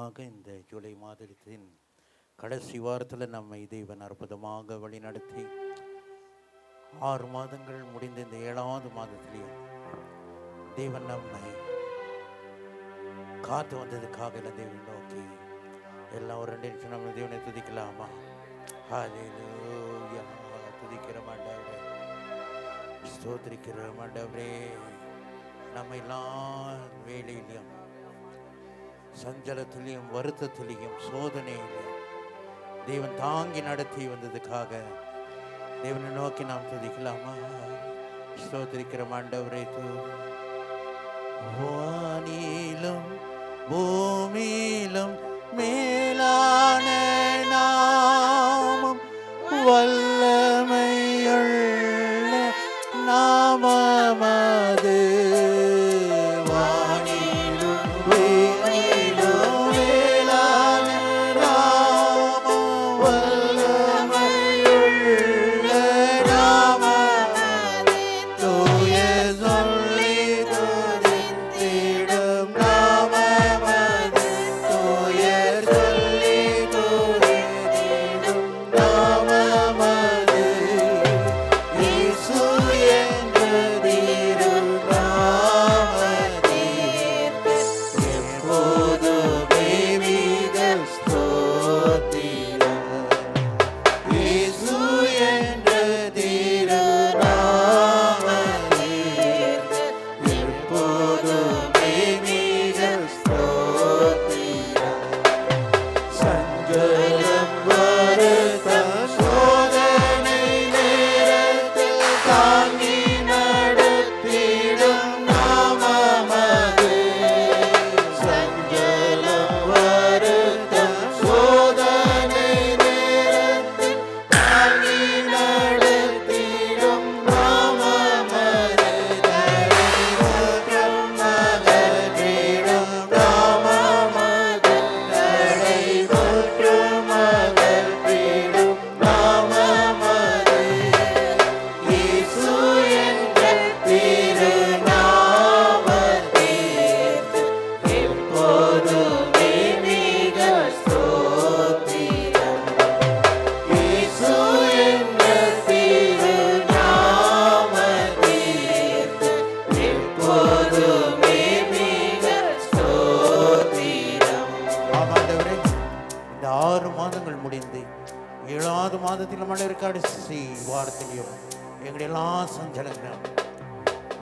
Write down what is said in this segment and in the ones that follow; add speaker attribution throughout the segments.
Speaker 1: மீண்டுமாக இந்த ஜூலை மாதத்தின் கடைசி வாரத்தில் நம்மை தேவன் அற்புதமாக வழிநடத்தி 6 மாதங்கள் முடிந்த இந்த 7வது மாதத்திலேயும் தேவன் நம்மை காத்து வந்ததுக்காக தேவன் நோக்கி எல்லாம் ஒரு 2 நிமிஷம் நம்ம தேவனை துதிக்கலாமா? ஹல்லேலூயா. துதிக்கிற ஆண்டவரே, ஸ்தோத்திரிக்கிற ஆண்டவரே, நம்ம எல்லாம் வேலையிலையும் சஞ்சலத்திலையும் வருத்தத்திலையும் சோதனையிலையும் தேவன் தாங்கி நடத்தி வந்ததுக்காக தேவனை நோக்கி நாம் துதிக்கலாமா? ஸ்தோத்திரிக்கிற ஆண்டவரே, வானிலும் பூமியிலும் மேலான நாமம் வல்லமையுள்ள நாமமது.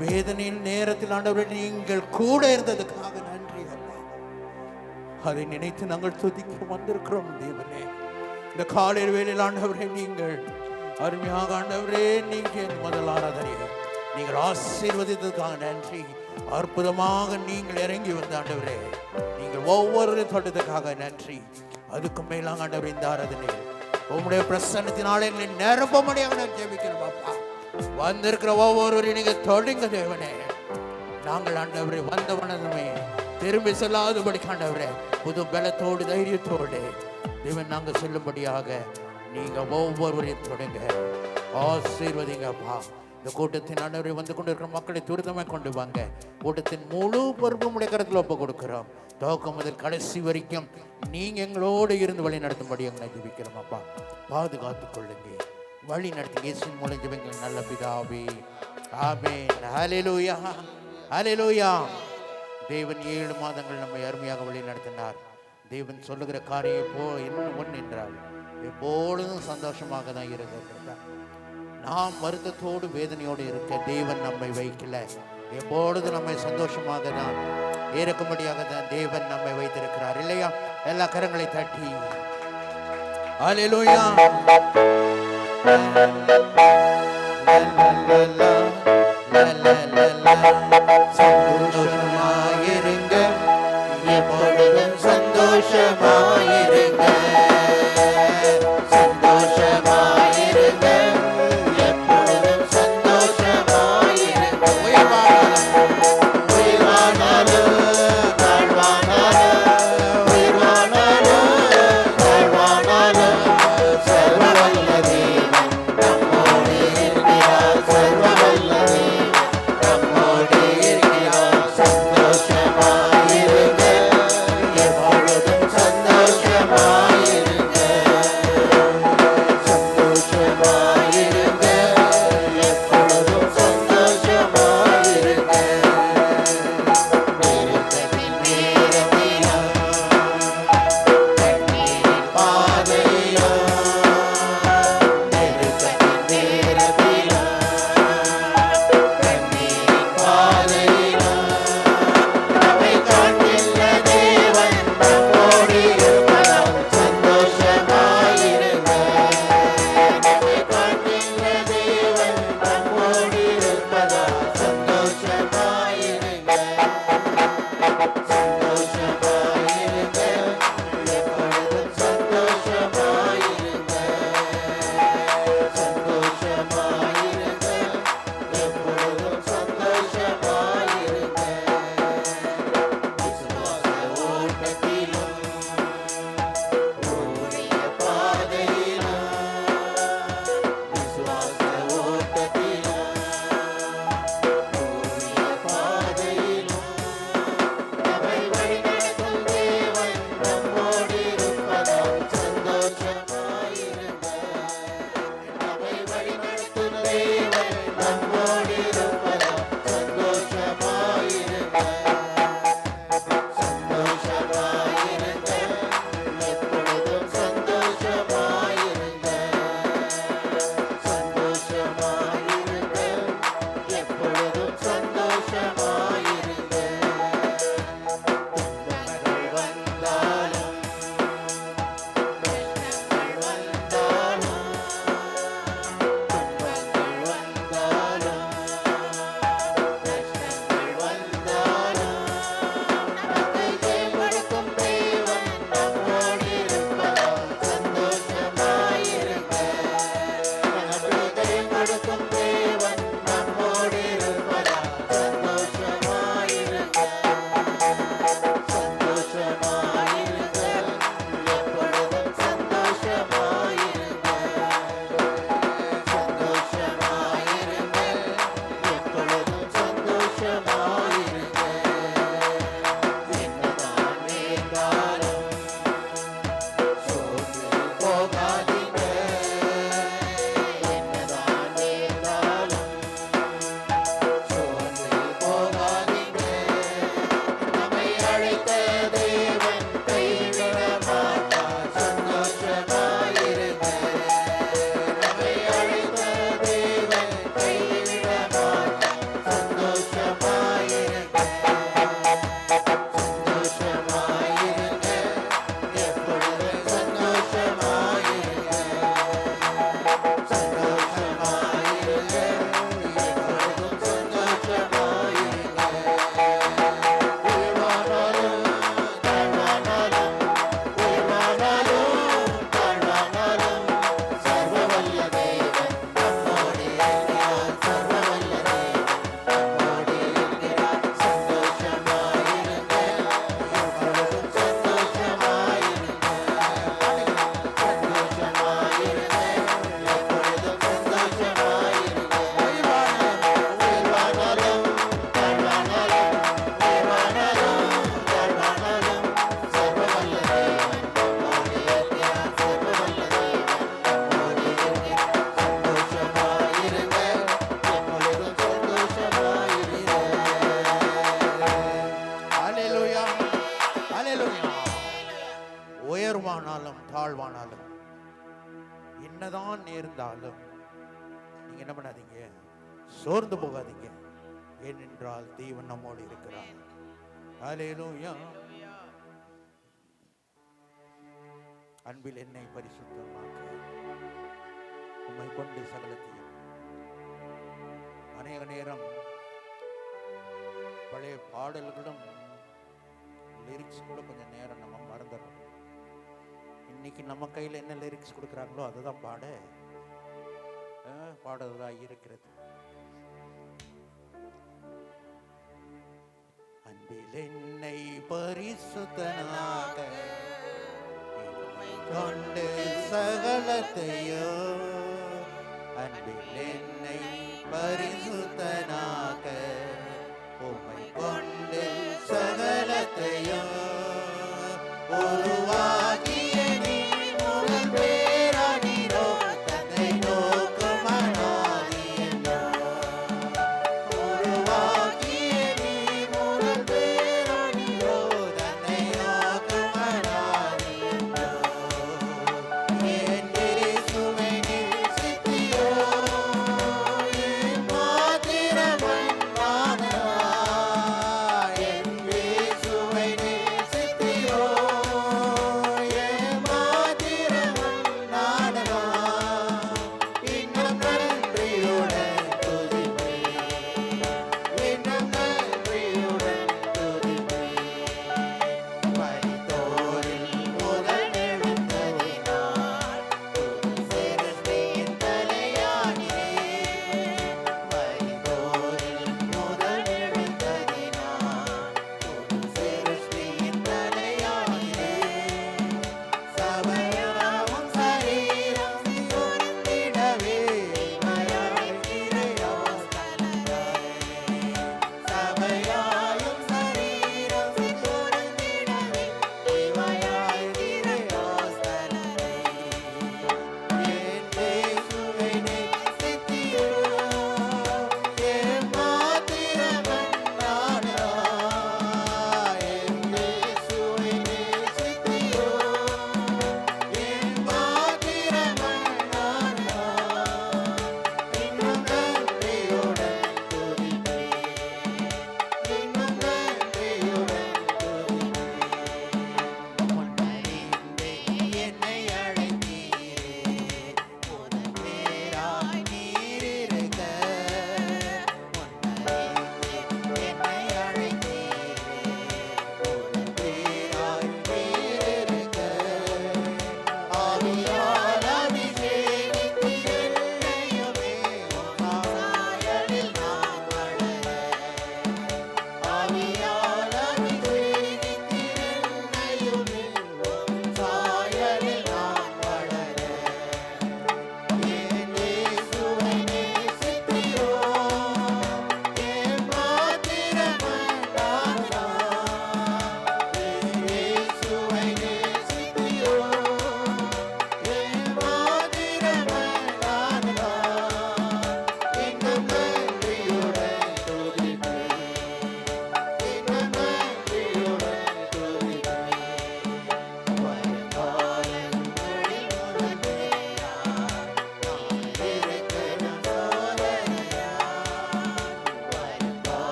Speaker 1: வேதனையின் நேரத்தில் ஆண்டவரே நீங்கள் கூட இருந்ததுக்காக நன்றி அப்பா. அதை நினைத்து நாங்கள் துதிக்க வந்திருக்கிறோம் தேவனே. இந்த காலை வேளையில் ஆண்டவரே நீங்கள் அருமையாக ஆண்டவரே நீங்கள் முதல் ஆராதனையை நீங்கள் ஆசீர்வதித்ததுக்காக நன்றி. அற்புதமாக நீங்கள் இறங்கி வந்த ஆண்டவரே நீங்கள் ஒவ்வொரு தொட்டதுக்காக நன்றி. அதுக்கு மேலாக ஆண்டவரே இந்த ஆராதனை உங்களுடைய பிரசன்னத்தினாலே நிரப்பமடியாக நான் ஜெபிக்கிறோம் அப்பா. வந்திருக்கிற ஒவ்வொருவரையும் நீங்க தொடுங்க தேவனே. நாங்கள் ஆண்டவரே வந்தவனதுமே திரும்பி செல்லாதபடி ஆண்டவரே புது பலத்தோடு தைரியத்தோடு தேவன் நாங்கள் சொல்லும்படியாக நீங்க ஒவ்வொருவரையும் தொடுங்க, ஆசீர்வதிங்கப்பா. இந்த கூட்டத்தின் ஆண்டவரை வந்து கொண்டிருக்கிற மக்களை துரிதமாக கொண்டு வாங்க. கூட்டத்தின் முழு பொறுப்பும் உடைய கருத்தில் ஒப்பு கொடுக்கிறோம். துவக்கம் முதல் கடைசி வரைக்கும் நீங்க எங்களோடு இருந்து வழி நடத்தும்படி எங்களை ஜெபிக்கிறோம் அப்பா. பாதுகாத்துக் கொள்ளுங்க, வழி நடத்தி இயேசுவின் மூலம் ஜெபிக்கிறோம் நல்ல பிதாவே, ஆமென். ஹல்லேலூயா, ஹல்லேலூயா. தேவன் 7 மாதங்கள் நம்மை அருமையாக வழி நடத்தினார். தேவன் சொல்லுகிற காரியம் இப்போ இன்னும் ஒன்று என்றால் எப்பொழுதும் சந்தோஷமாக தான் இருக்கிறதா. நாம் வருத்தத்தோடு வேதனையோடு இருக்க தேவன் நம்மை வைக்கல. எப்பொழுது நம்மை சந்தோஷமாக தான் இருக்கும்படியாக தான் தேவன் நம்மை வைத்திருக்கிறார் இல்லையா? எல்லா கரங்களை தட்டி ஹல்லேலூயா. சந்தோஷமாயிருங்க, எப்பொழுதும் சந்தோஷமாயிருங்க, சந்தோஷமாயிருங்க, எப்பொழுதும் சந்தோஷமாயிருங்க. உயிர்வானாலும் தாழ்வானாலும், உயிர்வானாலும் தாழ்வானாலும் சர்வவல்ல தேவன் நம்மோடு இருக்கிறார், சர்வவல்ல தேவன் நம்மோடு இருக்கிறார். சந்தோஷமாயிருங்க, எப்பொழுதும் உயர்வானாலும் தாழ்வானாலும் என்னதான் நேர்ந்தாலும் நீங்க என்ன பண்ணாதீங்க, சோர்ந்து போகாதீங்க. ஏனென்றால் தேவன் நம்மோடு இருக்கிறார். ஹல்லேலூயா. அன்பில் என்னை பரிசுத்தமாக்க உம்மை கொண்டு சகலத்தையும். அநேக நேரம் பழைய பாடல்களும் லிரிக்ஸ் கூட கொஞ்சம் நேரம் நம்ம மறந்துடுறோம். இன்னைக்கு நம்ம கையில் என்ன லிரிக்ஸ் கொடுக்குறாங்களோ அதுதான் பாடுறதா இருக்கிறது. அன்பில் என்னை பரிசுத்தனாக கொண்டு சகலத்தையோ, அன்பில் என்னை பரிசுத்தனாக உம்மை கொண்டு சகலத்தையோ உருவாகிய நீ முதல் பேரானீரோ, தன்னை நோக்கும் அநாதியோ. உருவாகிய நீ முதல் பேரானீரோ, தன்னை நோக்கும் அநாதியோ. என் இயேசுவை நேசித்தீரோ, என் மாத்திரமாய்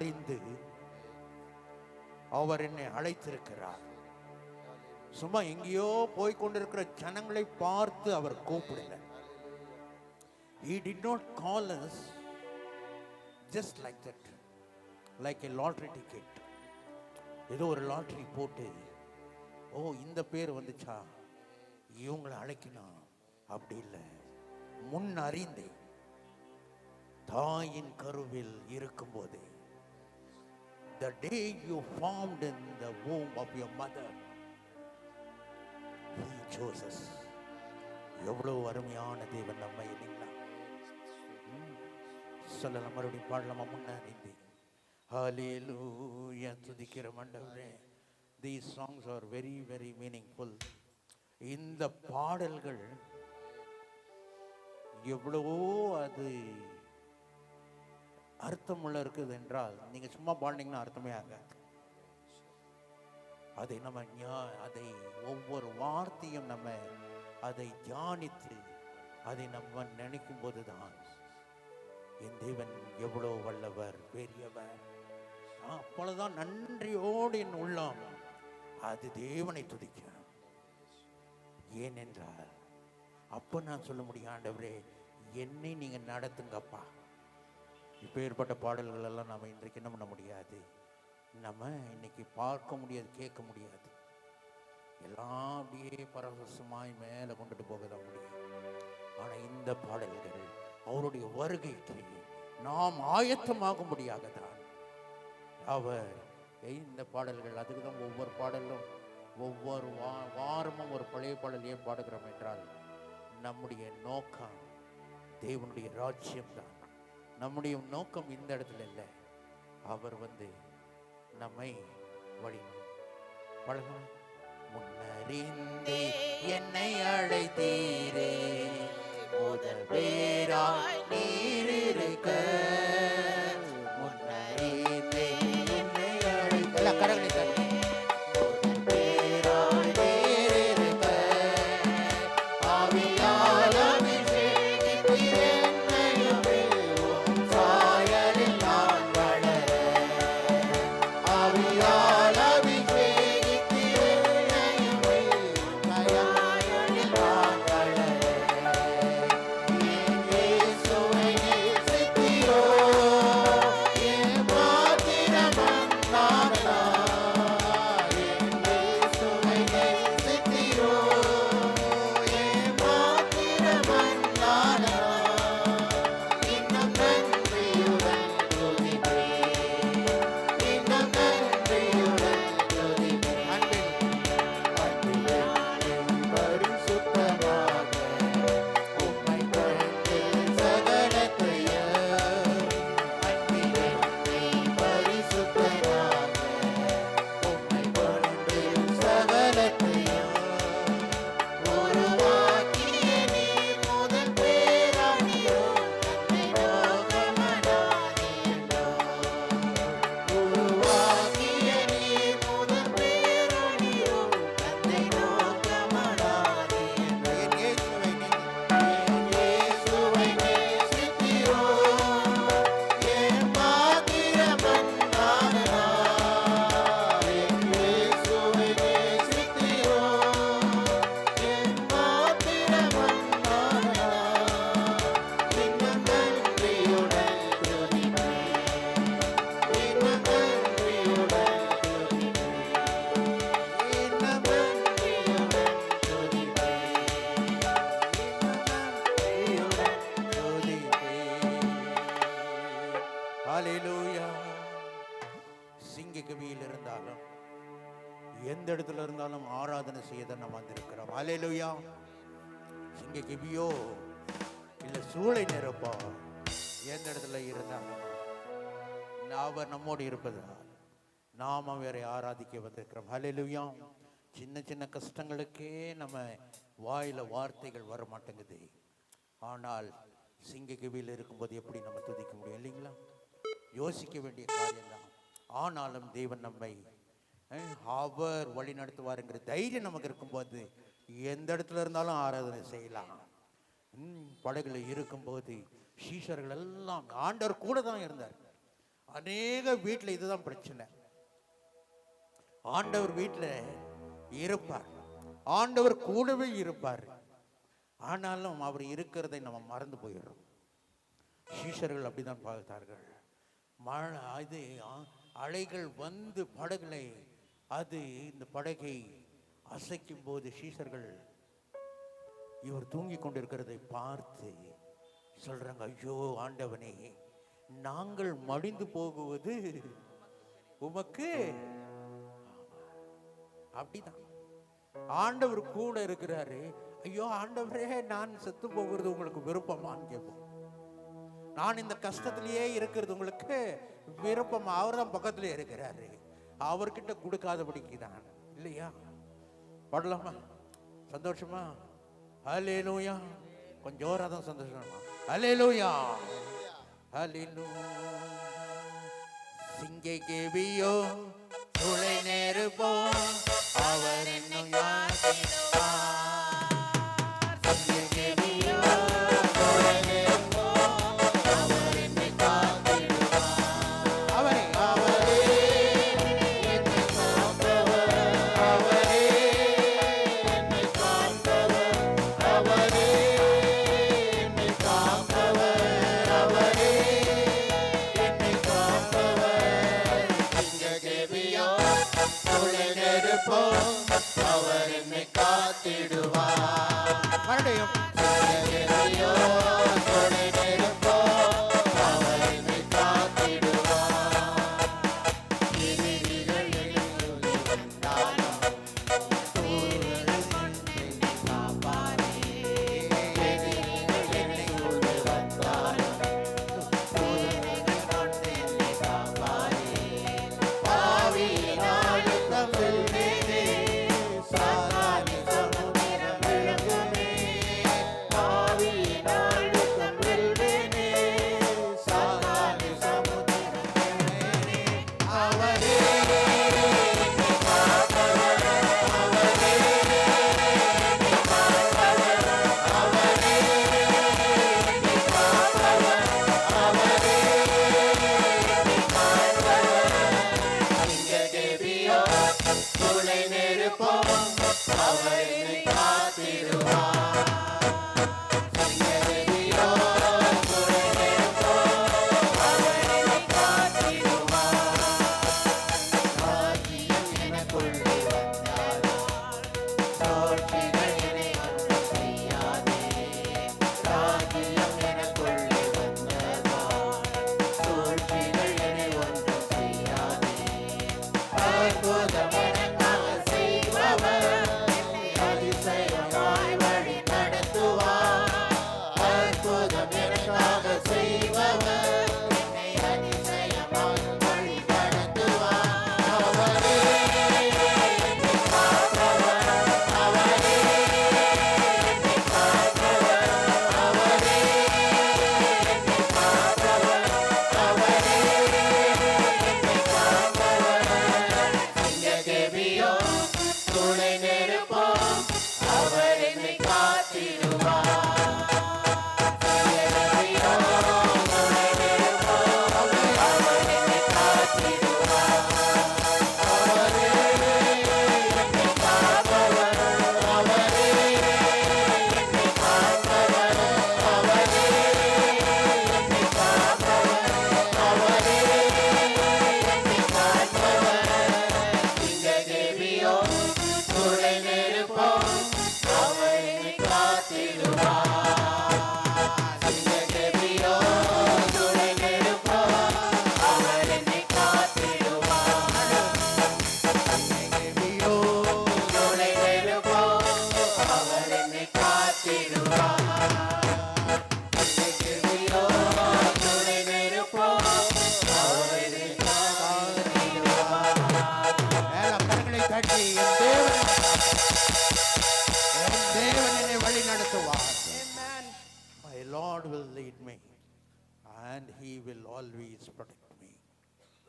Speaker 1: அறிந்து அவர் என்னை அழைத்திருக்கிறார். சும்மா எங்கேயோ போய் கொண்டிருக்கிற ஜனங்களை பார்த்து அவர் கூப்பிடல. He did not call us just like that, like a lottery ticket. ஏதோ ஒரு லாட்டரி போட்டு, ஓ இந்த பேர் வந்துச்சா இவங்களை அழைக்கணும், அப்படி இல்லை. முன் அறிந்தே தாயின் கருவில் இருக்கும் போதே, the day you formed in the womb of your mother, he chose us. எவ்வளவு அருமையான தேவன் நம்ம, இல்லைங்களா? சொல்லலாம், மறுபடியும் பாடலாமா? முன்னறிந்தே. ஹல்லேலூயா, துதிக்கிற ஆண்டவரே. These songs are very very meaningful. இந்த பாடல்கள் எவ்வளவோ அது அர்த்தமுள்ள இருக்குது என்றால், நீங்க சும்மா பாடினீங்கன்னா அர்த்தமே ஆகாது. அதை நம்ம அதை ஒவ்வொரு வார்த்தையும் நம்ம அதை தியானித்து அதை நம்ம நினைக்கும் போதுதான் என் தேவன் எவ்வளோ வல்லவர், பெரியவர். அப்பொழுதுதான் நன்றியோடு என் உள்ளம் அது தேவனை துதிக்கும். ஏனென்றால் அப்போ நான் சொல்ல முடியும், ஆண்டவரே என்னை நீங்க நடத்துங்கப்பா. இப்போ ஏற்பட்ட பாடல்கள் எல்லாம் நம்ம இன்றைக்கு என்ன பண்ண முடியாது, நம்ம இன்னைக்கு பார்க்க முடியாது, கேட்க முடியாது. எல்லாம் அப்படியே பரவசமாய் மேலே கொண்டுட்டு போக தான் முடியும். ஆனால் இந்த பாடல்கள் அவருடைய வருகைக்கு நாம் ஆயத்தமாக முடியாக தான் அவர் இந்த பாடல்கள். அதுக்கு தான் ஒவ்வொரு பாடலும் ஒவ்வொரு வாரமும் ஒரு பழைய பாடல் ஏன் பாடுகிறோம் என்றால், நம்முடைய நோக்கம் தேவனுடைய ராஜ்யம் தான். நம்முடைய நோக்கம் இந்த இடத்துல இல்லை, அவர் நம்மை வழி பழகும். முன்னறிந்தே என்னை அழைத்தீரே, முதல் பேராய் நீரிருக்க. முன்னறிந்தே என்னை அழைத்த கரங்களை எந்த இடத்துல இருந்தாலும் ஆராதனை செய்ய தான் நம்ம வந்திருக்கிறோம். ஹல்லேலூயா. சிங்க கிபியோ இல்ல சூளை நிரப்பா, எந்த இடத்துல இருந்தாலும் அவர் நம்மோடு இருப்பதா நாம வேற ஆராதிக்க வந்திருக்கிறோம். ஹல்லேலூயா. சின்ன சின்ன கஷ்டங்களுக்கே நம்ம வாயில வார்த்தைகள் வர மாட்டேங்குது. ஆனால் சிங்க கிபியில் இருக்கும்போது எப்படி நம்ம துதிக்க முடியும், இல்லைங்களா? யோசிக்க வேண்டிய காரியம் தான். ஆனாலும் தேவன் நம்மை அவர் வழி நடத்துவாருங்கிற தைரியம் நமக்கு இருக்கும்போது எந்த இடத்துல இருந்தாலும் ஆராதனை செய்யலாம். படகுல இருக்கும்போது சீஷர்கள் எல்லாம் ஆண்டவர் கூட தான் இருந்தார். அநேக வீட்டில் இதுதான் பிரச்சனை. ஆண்டவர் வீட்டில் இருப்பார், ஆண்டவர் கூடவே இருப்பார், ஆனாலும் அவர் இருக்கிறதை நம்ம மறந்து போயிடுறோம். சீஷர்கள் அப்படிதான் பார்த்தார்கள். இது அலைகள் வந்து படகுலை இந்த படகை அசைக்கும் போது சீஷர்கள் இவர் தூங்கி கொண்டிருக்கிறதை பார்த்து சொல்றாங்க, ஐயோ ஆண்டவனே, நாங்கள் மடிந்து போகுவது உமக்கு. அப்படிதான் ஆண்டவர் கூட இருக்கிறாரு. ஐயோ ஆண்டவரே, நான் செத்து போகிறது உங்களுக்கு விருப்பமான்னு கேட்போம். நான் இந்த கஷ்டத்திலேயே இருக்கிறது உங்களுக்கு விருப்பமா? அவர் தான் பக்கத்துல இருக்கிறாரு, அவர்கிட்ட கொடுக்காதபடிக்கு தான் இல்லையா? பாடலாமா? சந்தோஷமா? ஹல்லேலூயா. கொஞ்சம் ஜோரா தான் சந்தோஷமா. ஹல்லேலூயா, ஹல்லேலூயா. சிங்கை கேவியோ துளை நேருப்போ அவர் என்னும்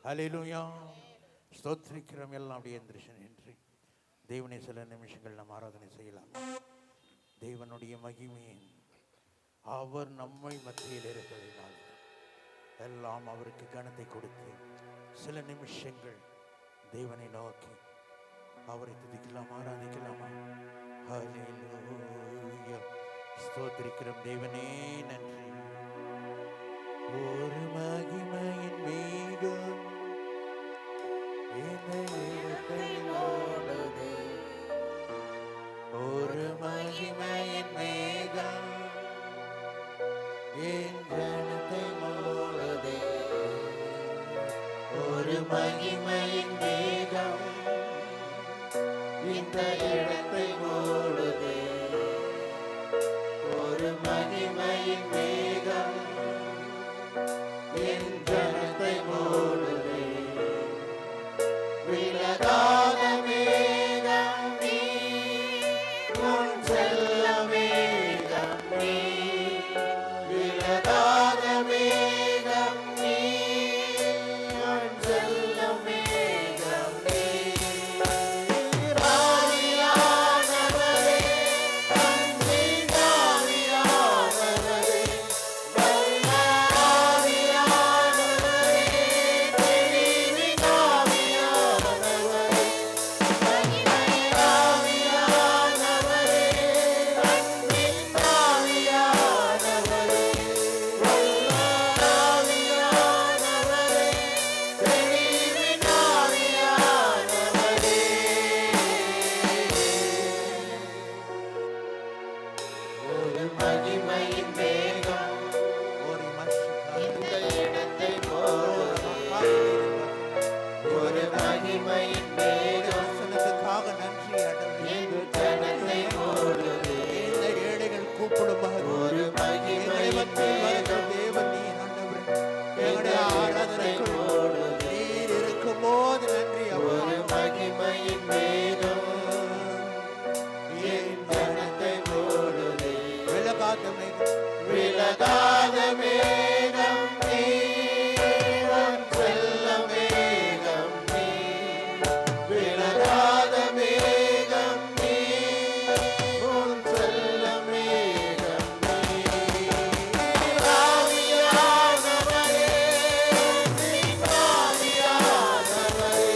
Speaker 1: ஹல்லேலூயா. ஸ்தோத்திரிக்கிறோம் எல்லாம் அப்படியே எந்திரிச்சு நின்று தேவனை சில நிமிஷங்கள் நாம் ஆராதனை செய்யலாம். தேவனுடைய மகிமையின் அவர் நம்மை மத்தியில் இருப்பதினால் எல்லாம் அவருக்கு கனத்தை கொடுத்து சில நிமிஷங்கள் தேவனை நோக்கி அவரை துதிக்கலாமா, ஆராதிக்கலாமா? ஹல்லேலூயா. ஸ்தோத்திரிக்கிறோம் தேவனே, நன்றி. ஒரு மகிமையின் மேகம் இந்த இடத்தை மூடுதே. ஒரு மகிமையின் மேகம் என் ஜனத்தை மூடுதே. ஒரு மகிமையின் மேகம் இந்த இடத்தை மூடுதே. ஒரு மகிமையின் மேகம் என் ஜனத்தை மூடுதே. விலகாத மேகம் நீ, உன் செல்ல மேகம் நீ. விலகாத மேகம் நீ, உன் செல்ல மேகம் நீ. ஆவியானவரே, அன்பின் ஆவியானவரே, வல்ல ஆவியானவரே, தெளிவின் ஆவியானவரே, மகிமையின் ஆவியானவரே, அன்பின் ஆவியானவரே, வல்ல ஆவியானவரே, தெளிவின் ஆவியானவரே. ஒரு மகிமையின் மேகம் இந்த இடத்தை மூடுதே. ஒரு மகிமையின் மேகம் வசனத்துக்காக நன்றி ஆண்டவரே. எங்கள் ஜனத்தை மூடுதே. இந்த ஏழைகள் கூப்பிடும்போது ஒரு மகிமை மத்தியில் தேவன் நீர் ஆண்டவரே. எங்களுடைய ஆராதனைக்குள் நீர் இருக்கும்போது நன்றி. ஒரு மகிமையின் மேகம் என் ஜனத்தை மூடுதே. விலகாத மேகம், விலகாத மேகம் நீ, உன் செல்ல மேகம் நீ. விலகாத மேகம் நீ, உன் செல்ல மேகம் நீ. ஆவியானவரே, அன்பின் ஆவியானவரே,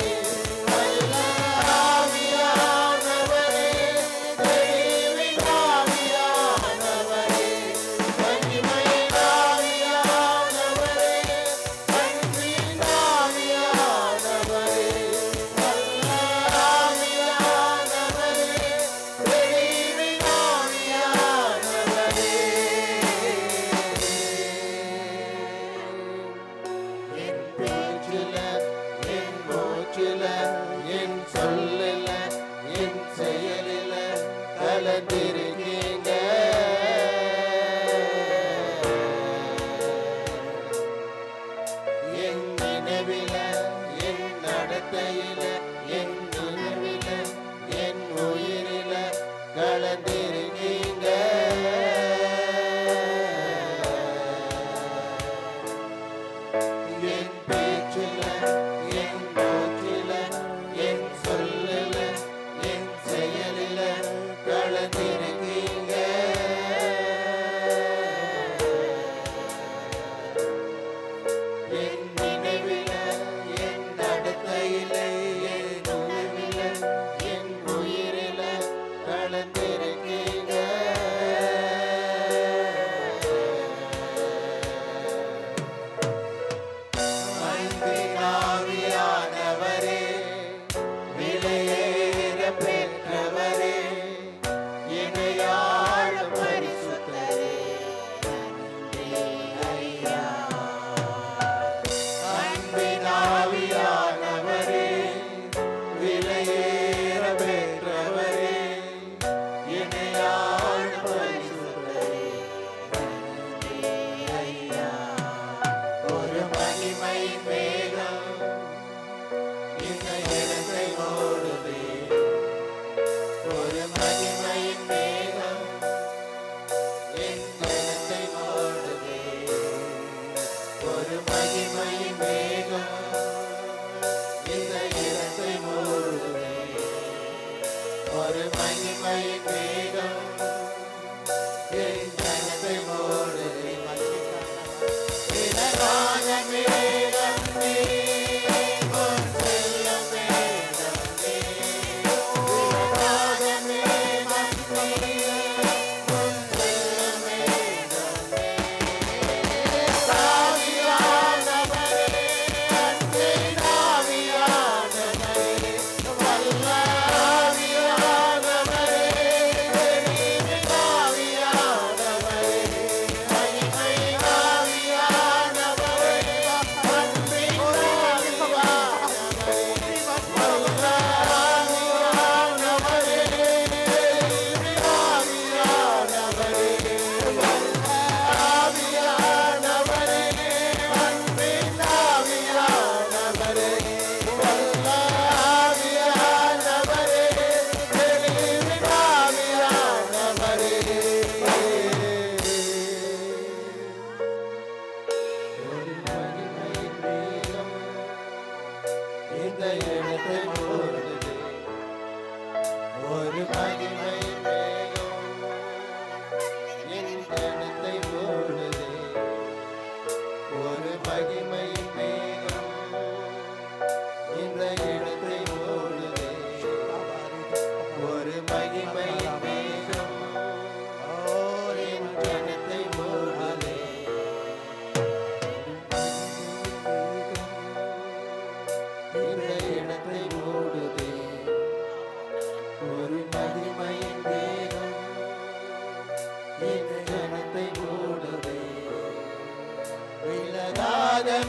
Speaker 1: வல்ல ஆவியானவரே, தெளிவின் ஆவியானவரே, மகிமையின் ஆவியானவரே,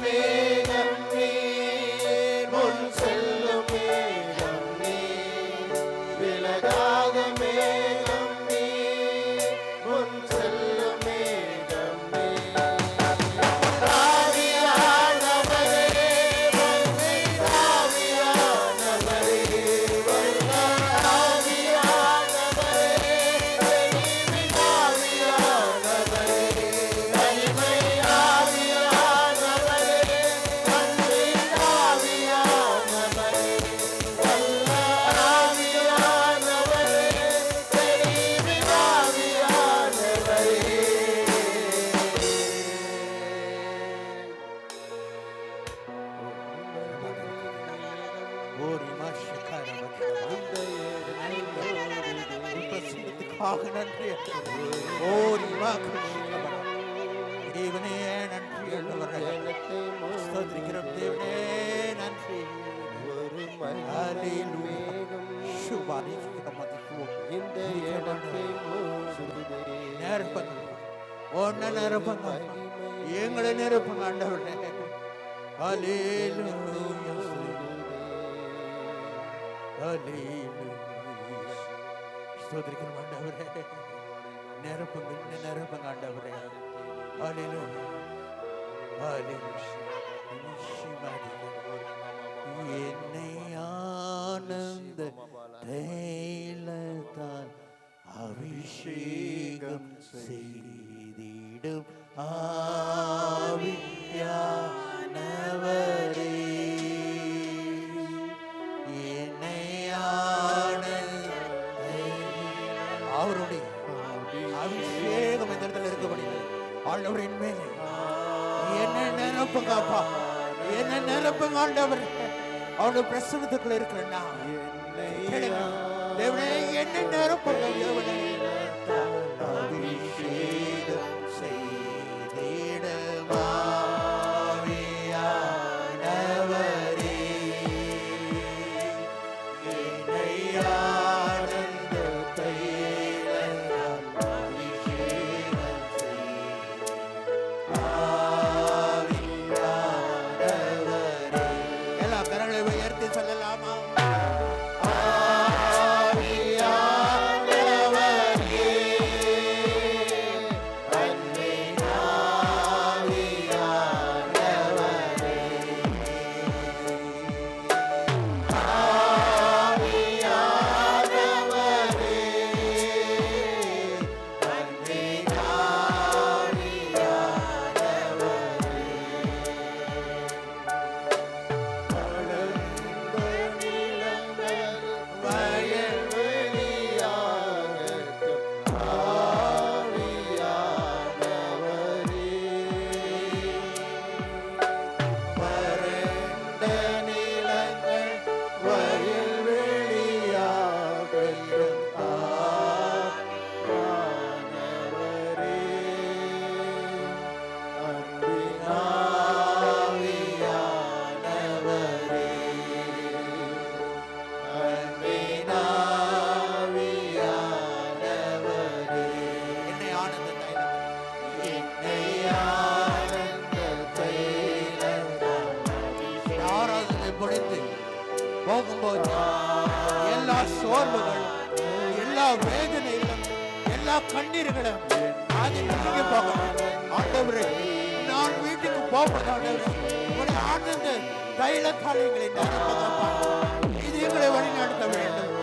Speaker 2: மேகம் நீர், முன் செல்லும் மேகம் நீர், விலகாத மேகம் நீர், முன் செல்லும் மேகம் நீர். ஆவியானவரே வந்து, ஆவியானவரே வல்ல ஆவியானவரே, தெளிவின் ஆவியானவரே, தனிமை ஆவியானவரே, அன்பின் ஆவியானவரே, வல்ல ஆவியானவரே, தெளிவின் ஆவியானவரே.
Speaker 1: நன்றி. தேவனே நன்றி. ஸ்தோத்திரிக்கிறோம் தேவனே நன்றி. எங்களை நிரப்புங்க ஆண்டவரே. ஹல்லேலூயா. ஹல்லேலூயா. ஸ்தோத்திரிக்கிறோம் ஆண்டவரே. நிரப்புங்க, இன்னும் நிரப்புங்க ஆண்டவரே. ஹல்லேலூயா. ஹல்லேலூயா. என்னை ஆனந்த தைலத்தால் அபிஷேகம் செய்திடும் ஆவியானவரே, என்னை ஆனந்த அவருடைய அபிஷேகம் இந்த இடத்துல இருக்கப்படுகிறது. ஆண்டவரின் மேலே என்ன நிரப்புங்க அப்பா, என்ன நிரப்புங்க ஆண்டவர். அவருடைய பிரசன்னத்துக்குள்ள இருக்கிறேன்னா தேவனே என்ன நிரப்புங்க தேவனே. அபிஷேகம் செய்திடும் ஆவியானவரே, என்னை ஆனந்த தைலத்தால் அபிஷேகம் செய்திடும் ஆவியானவரே. எல்லா கரங்களை உயர்த்தி சொல்லலாமா? போகும்போது எல்லா சோர்வுகள், எல்லா வேதனைகளும், எல்லா கண்ணீர்களும் அது நீங்க போகணும். ஆண்டவரே, நான் வீட்டுக்கு போகணும். ஆண்டவரே, உடைய ஆனந்த தைலத்தால் எங்களை நிரப்புங்கப்பா. இது எங்களை வழி நடத்த வேண்டும்.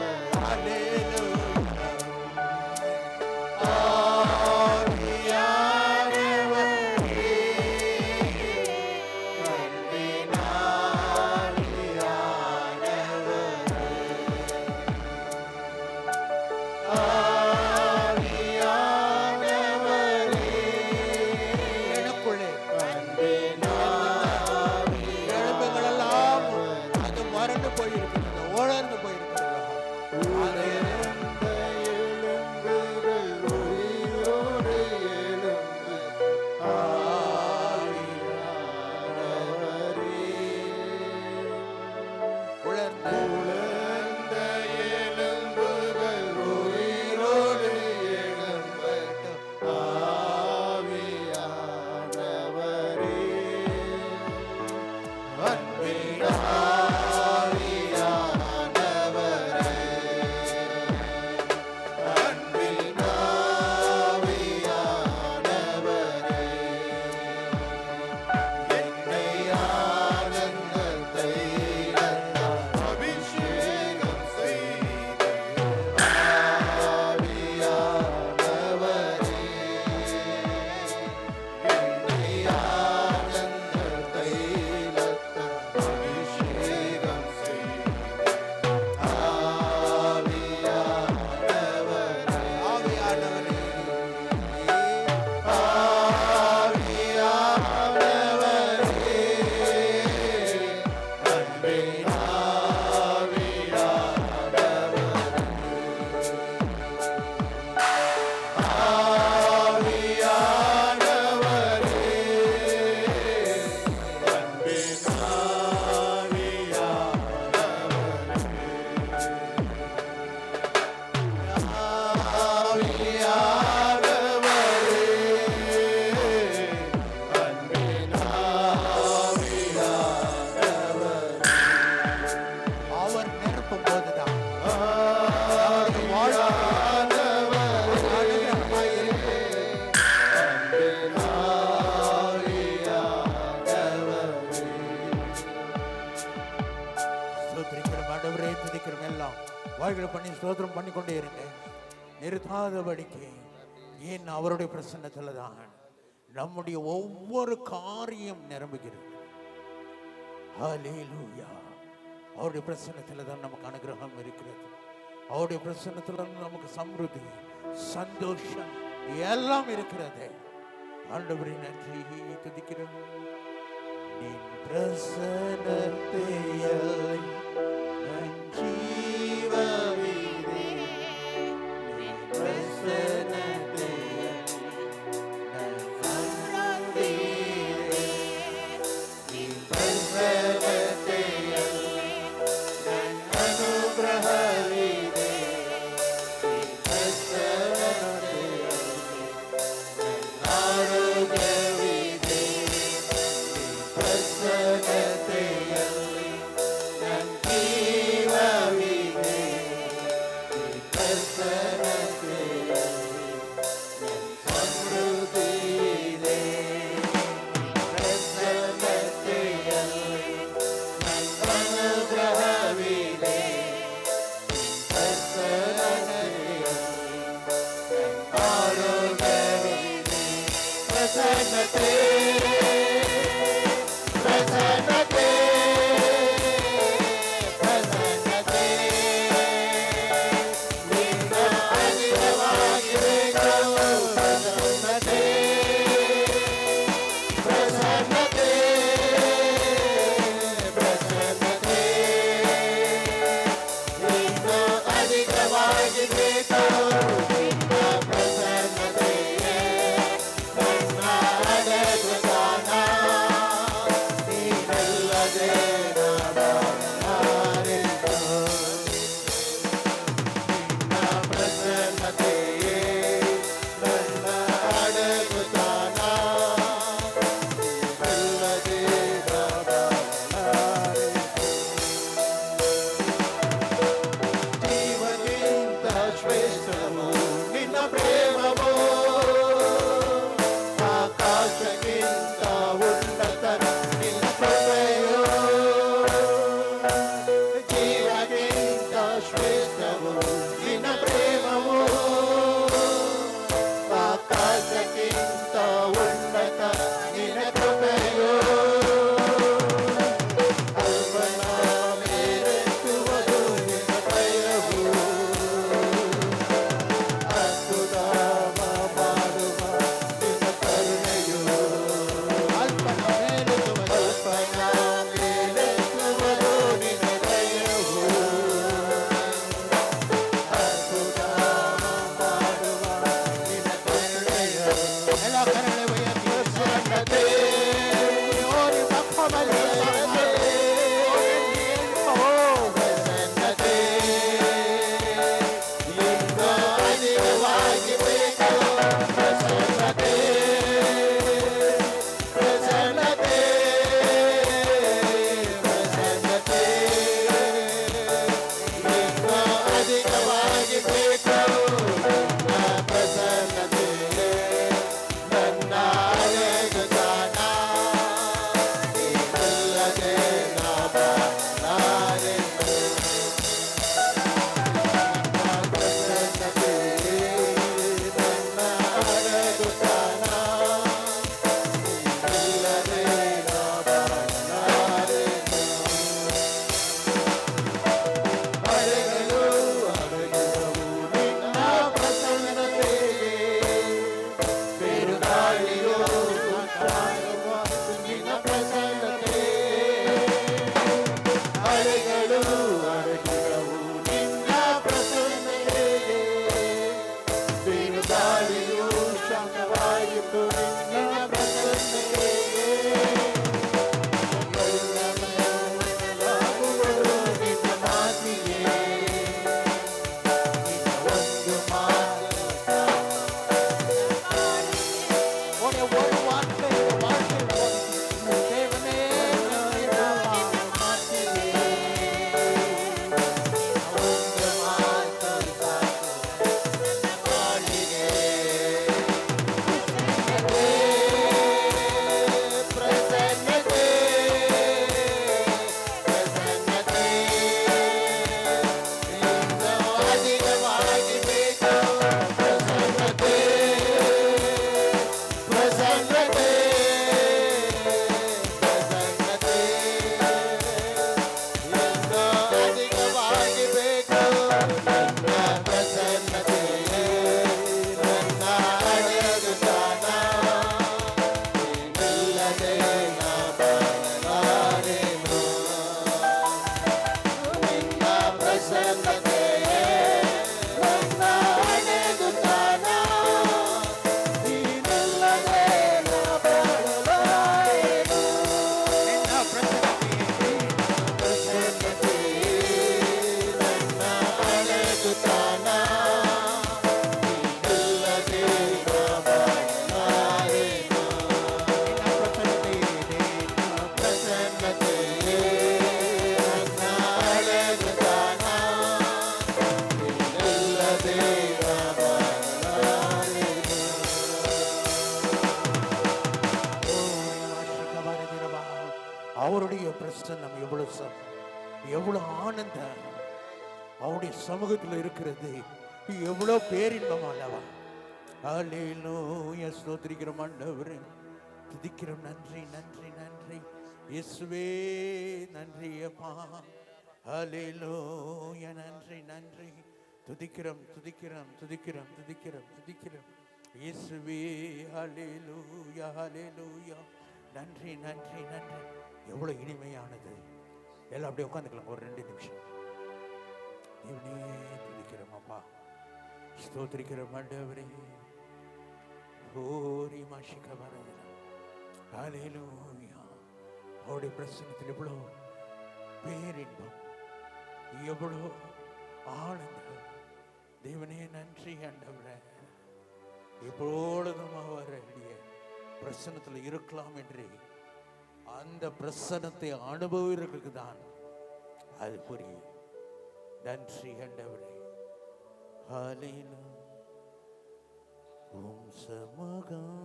Speaker 1: எலும்புகளெல்லாம் அது வறண்டு போயிருக்கிறது, உலர்ந்து போயிருக்கிறது. வழிபாடுகளை பண்ணி ஸ்தோத்திரம் பண்ணி கொண்டே இருங்க, நிறுத்தாதபடிக்கு. ஏன் அவருடைய பிரசன்னத்துல தான் நம்முடைய ஒவ்வொரு காரியம் நிரம்புகிறது. ஹல்லேலூயா. அவருடைய பிரசன்னத்துல தான் நமக்கு அனுகிரகம் இருக்கிறது. அவருடைய பிரசன்னத்துல நமக்கு சம்ருத்தி, சந்தோஷம் எல்லாம் இருக்கிறது. ஆண்டவரே நன்றி துதிக்கிறோம். நீ பிரசன்னத்தை எல்லை நன் ஜீவவீரே, நீ பிரசன்னத்தை நன் சம்ருத்தியே, நீ பிரசன்னத்தை எல்லை நன் அனுகிரகவீரே, நீ பிரசன்னத்தை ஆரோக்கியவீரே, நீ பிரசன்னத்தை எல்லை நன் ஜீவவீரே, நீ பிரசன்னத்தை எல்லை நன் சம்ருத்தியே, பிரசன்னத்தை எல்லை நன் அனுகிரகவீரே, பிரசன்னத்தை எல்லை நன் ஆரோக்கியவீரே, பிரசன்னத்தை பிரசன்னத்தை பிரசன்னத்தை நீங்கள் அதிகமாகிறீர்களோ, பிரசன்னத்தை பிரசன்னத்தை பிரசன்னத்தை நீங்கள் அதிகமாகிறீர்களோ, இந்த பிரசன்னத்தையே ನನ್ನ ಅಡಗುತ್ತಾನ, ನೀನಲ್ಲದೆ ನಾನಾರೆಂದು. ನಿನ್ನ ಪ್ರಸನ್ನತೆಯೇ ನನ್ನ ಅಡಗುತ್ತಾನ, ನೀನಲ್ಲದೆ ನಾನಾರೆಂದು. ಜೀವಕ್ಕಿಂತ ಶ್ರೇಷ್ಠವು ನಿನ್ನ ಪ್ರೇಮವೋ, ಆಕಾಶಕ್ಕಿಂತ ಉನ್ನತ ನಿನ್ನ ಕೃಪೆಯೋ. ಜೀವಕ್ಕಿಂತ ಶ್ರೇಷ್ಠವು ನಿನ್ನ ಪ್ರೇಮವೋ, ಆಕಾಶಕ್ಕಿಂತ ಉನ್ನತ ನಿನ್ನ ಕೃಪೆಯೋ. ಅಲ್ಪನ ಮೇಲೆತ್ತುವುದು ನಿನ್ನ ದಯವು, ಅದ್ಭುತ ಮಾಡುವ ನಿನ್ನ ಕರುಣೆಯು. ಅಲ್ಪನ ಮೇಲೆತ್ತುವುದು ನಿನ್ನ ದಯವು, ಅದ್ಭುತ ಮಾಡುವ ನಿನ್ನ ಕರುಣೆಯು. ಎಲ್ಲ ಕರುಣೆಯ ಪ್ರಸನ್ನತೆ, ಓರಿ ಮಕ್ಕಮಲೆ ಪ್ರಸನ್ನತೆ, ಈಗ ಅಧಿಕವಾಗಿ ಬೇಕು. ಪ್ರಸನ್ನತೆ ಪ್ರಸನ್ನತೆ ಪ್ರಸನ್ನತೆ, ಈಗ ಅಧಿಕವಾಗಿ ಬೇಕು. ನನ್ನ ಪ್ರಸನ್ನತೆ ನನ್ನ ಅಡಗುತ್ತಾನ, ನೀನಲ್ಲದೆ ನಾನಾರೆಂದು. ನನ್ನ ಪ್ರಸನ್ನತೆ ನನ್ನ ಅಡಗುತ್ತಾನ, ನೀನಲ್ಲದೆ ನಾನಾರೆಂದು. ಅಲೆಗಳು ಅಡಗಿದವು ನಿನ್ನ ಪ್ರಸನ್ನತೆಗೆ, ಬಿರುಗಾಳಿಯೋ ಉಂಟಾಗುವ ನಿನ್ನ ಪ್ರಸನ್ನತೆ. ಅಲೆಗಳು ಅಡಗಿದವು ನಿನ್ನ ಪ್ರಸನ್ನತೆಗೆ, ಬಿರುಗಾಳಿಯೋ ಶಾಂತವಾಯಿತು ನಿನ್ನ ಪ್ರಸನ್ನತೆಗೆ. ಎಲ್ಲವೂ ನಿನ್ನ ಮಾತಿಗೆ, ನಿನ್ನ ಒಂದು ಮಾತು ಒಡೆ ಒಂದು ವಾರ್ತೆ ದೇವನೇ ನಿನ್ನ ಮಾತಿಗೆ, ಒಂದು ಮಾತು ಸಾಕು ಮಾಡಿಗೆ. ಪ್ರಸನ್ನತೆ ಪ್ರಸನ್ನತೆ, ನಿನ್ನ அவருடைய பிரசன்னம் எவ்வளவு ஆனந்தம் அவருடைய சமூகத்தில் இருக்கிறது, எவ்வளவு பேரின்பம் அல்லவா. அல்லேலூயா, ஸ்தோத்திரிக்கிறோம் ஆண்டவரே, துதிக்கிறோம். நன்றி நன்றி நன்றி இயேசுவே, நன்றி அப்பா. அல்லேலூயா, நன்றி நன்றி, துதிக்கிறோம் துதிக்கிறோம் துதிக்கிறோம் துதிக்கிறோம் துதிக்கிறோம் இயேசுவே. அல்லேலூயா அல்லேலூயா, நன்றி நன்றி நன்றி. எவ்வளவு இனிமையானது. எல்லாம் அப்படியே உட்காந்துக்கலாம் ஒரு 2 நிமிஷம். இவனே துதிக்கிறோம் அப்பா, ஸ்தோத்திரிக்கிறோம் ஆண்டவரே. ஓரி மாஷிக வரதா, அல்லேலூயா. அவருடைய பிரசன்னத்தில் எவ்வளவு பேரின்பம், எவ்வளவு ஆனந்தம். தேவனே நன்றி ஆண்டவரே. எப்பொழுதும் அவருடைய பிரசன்னத்தில் இருக்கலாம் என்று அந்த பிரசன்னத்தை அனுபவர்களுக்கு தான் அது புரியும். நன்றி ஆண்டவரே. ஹல்லேலூயா. உம் சமூகம்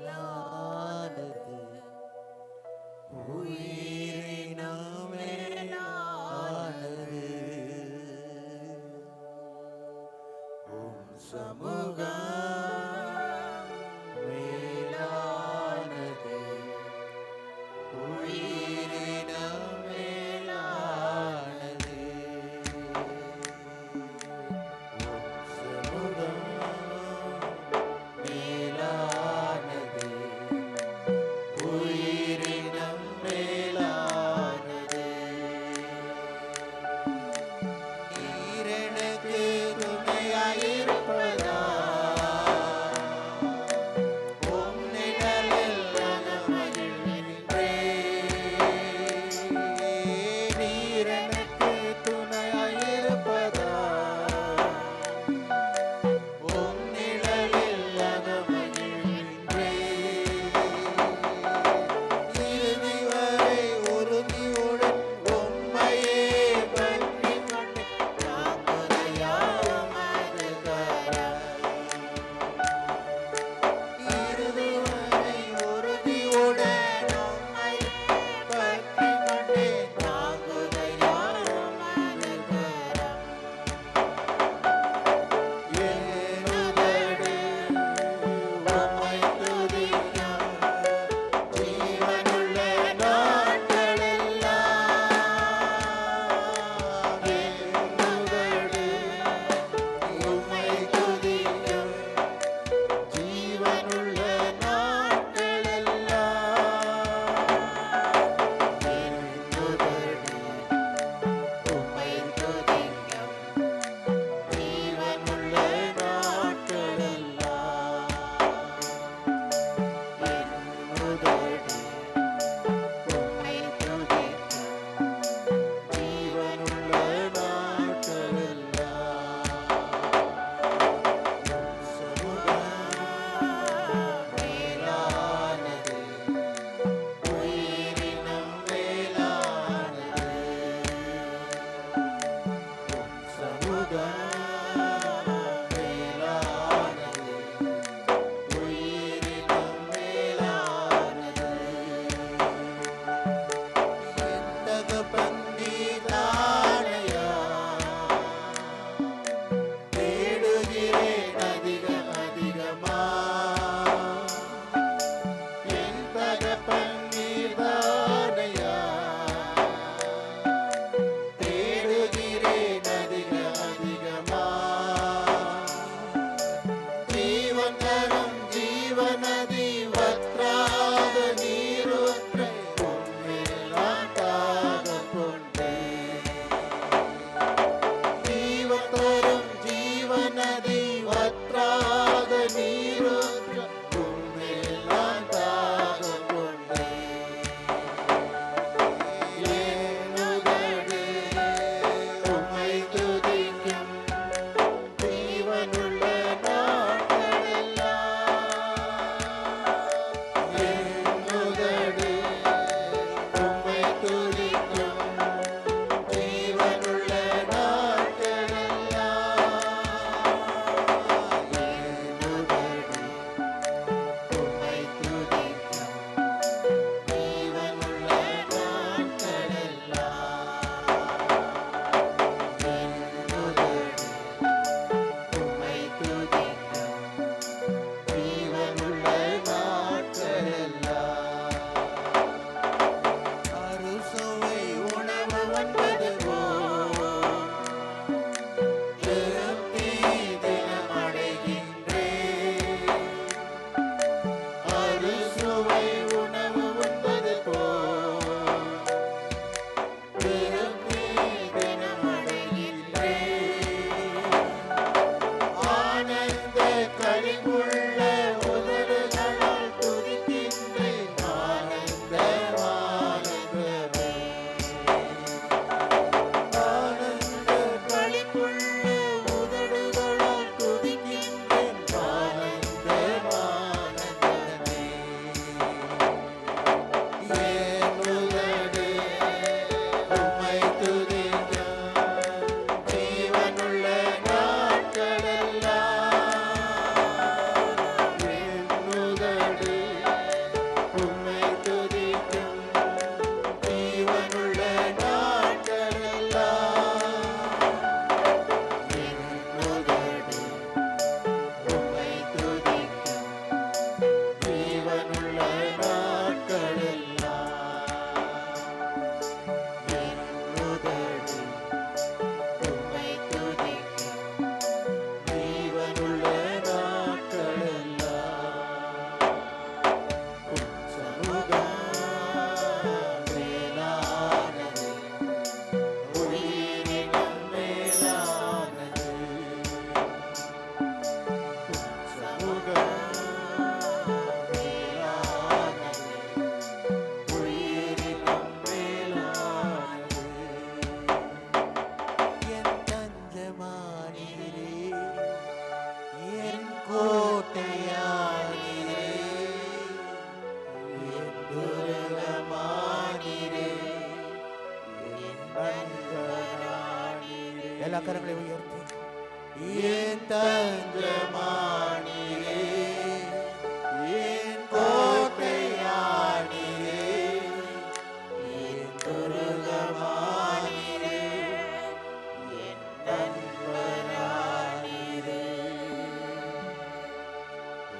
Speaker 1: மேலானது, உயிரினும் மேலானது. உம் சமூகம் மேலானது, உயிரினும் மேலானது. உம் சமூகம் எல்லா கரங்களை உயர்த்தி
Speaker 2: என் தஞ்சமானீரே, என் கோட்டையானீரே, என் துருகமானீரே, என் நண்பரானீரே.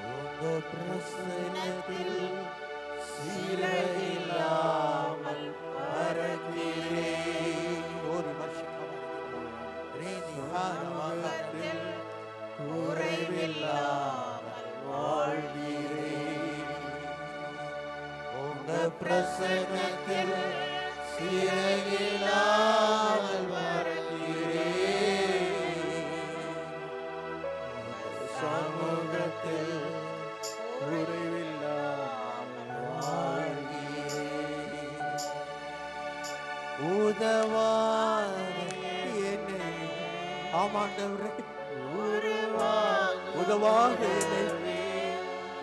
Speaker 2: உங்க பிரசன்னத்தில் சிறையில்லாமல் பறக்கிறேன்.
Speaker 1: ஒரு வருஷம்
Speaker 2: வாகத்தில் குறைவில்லாமல் வாழ்கிறேன். உங்க பிரசன்னத்தில் சிறையில்லாமல் பறக்கிறேன். சமூகத்தில் குறைவில்லாமல் வாழ்கிறேன்.
Speaker 1: உதவாத என்னை ஆமாண்டவரே உதவாக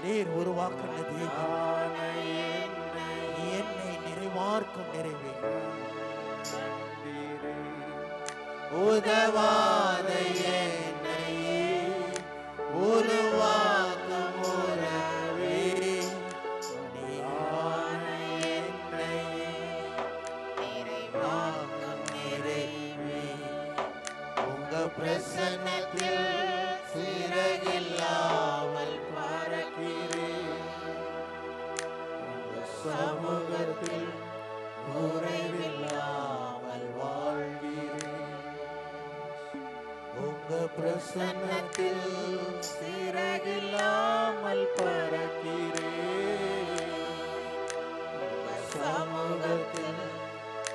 Speaker 1: நீர் உருவாக்கின தேவன் என்னை நிறைவார்க்கும் நிறைவே
Speaker 2: உதவாத என்னை உருவாக்கும் உறவே, நீயான என்னை நிறைவாக்கும் நிறைவே. உங்க பிரசன்னத்தில் சிறகில்லாமல் பறக்கிறேன். உங்க சமூகத்தில் குறைவில்லாமல் வாழ்கிறேன். உங்க பிரசன்னத்தில் சிறகில்லாமல் பறக்கிறேன். உங்க சமூகத்தில்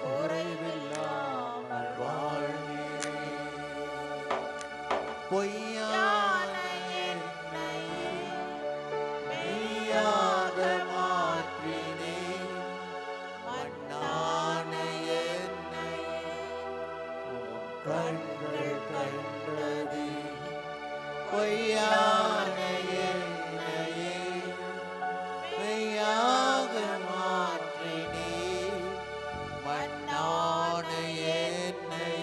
Speaker 2: குறைவில்லாமல் வாழ்கிறேன். பொய்யான என்னை மெய்யாக மாற்றினேன். மண்ணான என்னை உன் கண்கள் கண்டது. பொய்யான என்னையே மெய்யாக மாற்றினேன். மண்ணான என்னை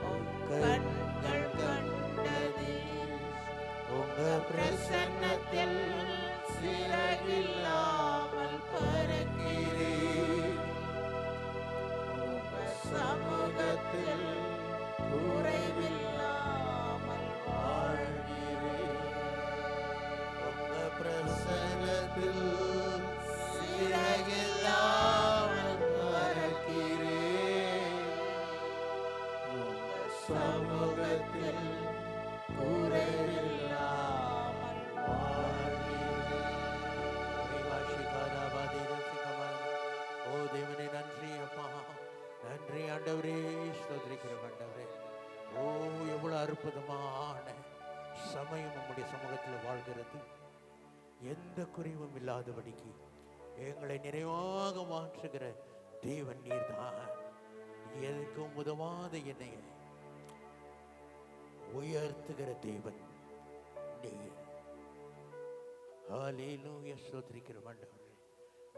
Speaker 2: உன் கண்கள் கண்டது. உங்க பிரசன்னத்தில் சிறகில்லாமல் பறக்கிறேன். உங்க சமூகத்தில் குறைவில்லாமல் வாழ்கிறேன். உங்க பிரசன்னத்தில் சிறகில்லாமல் பறக்கிறேன். உங்க சமூகத்தில் குறைவில்லாமல் வாழ்கிறேன்.
Speaker 1: ஓ தேவனே நன்றி அப்பா, நன்றி ஆண்டவரே, ஸ்தோத்திரிக்கிறோம் ஆண்டவரே. ஓ எவ்வளவு அற்புதமான சமயம் உம்முடைய சமூகத்தில் வாழ்கிறது. எந்த குறைவும் இல்லாதபடிக்கு எங்களை நிறைவாக மாற்றுகிற தேவன் நீர்தான். எதுக்கும் உதவாத என்னை உயர்த்துகிற தேவன் நீர். ஹல்லேலூயா, ஸ்தோத்திரிக்கிறோம் ஆண்டவரே.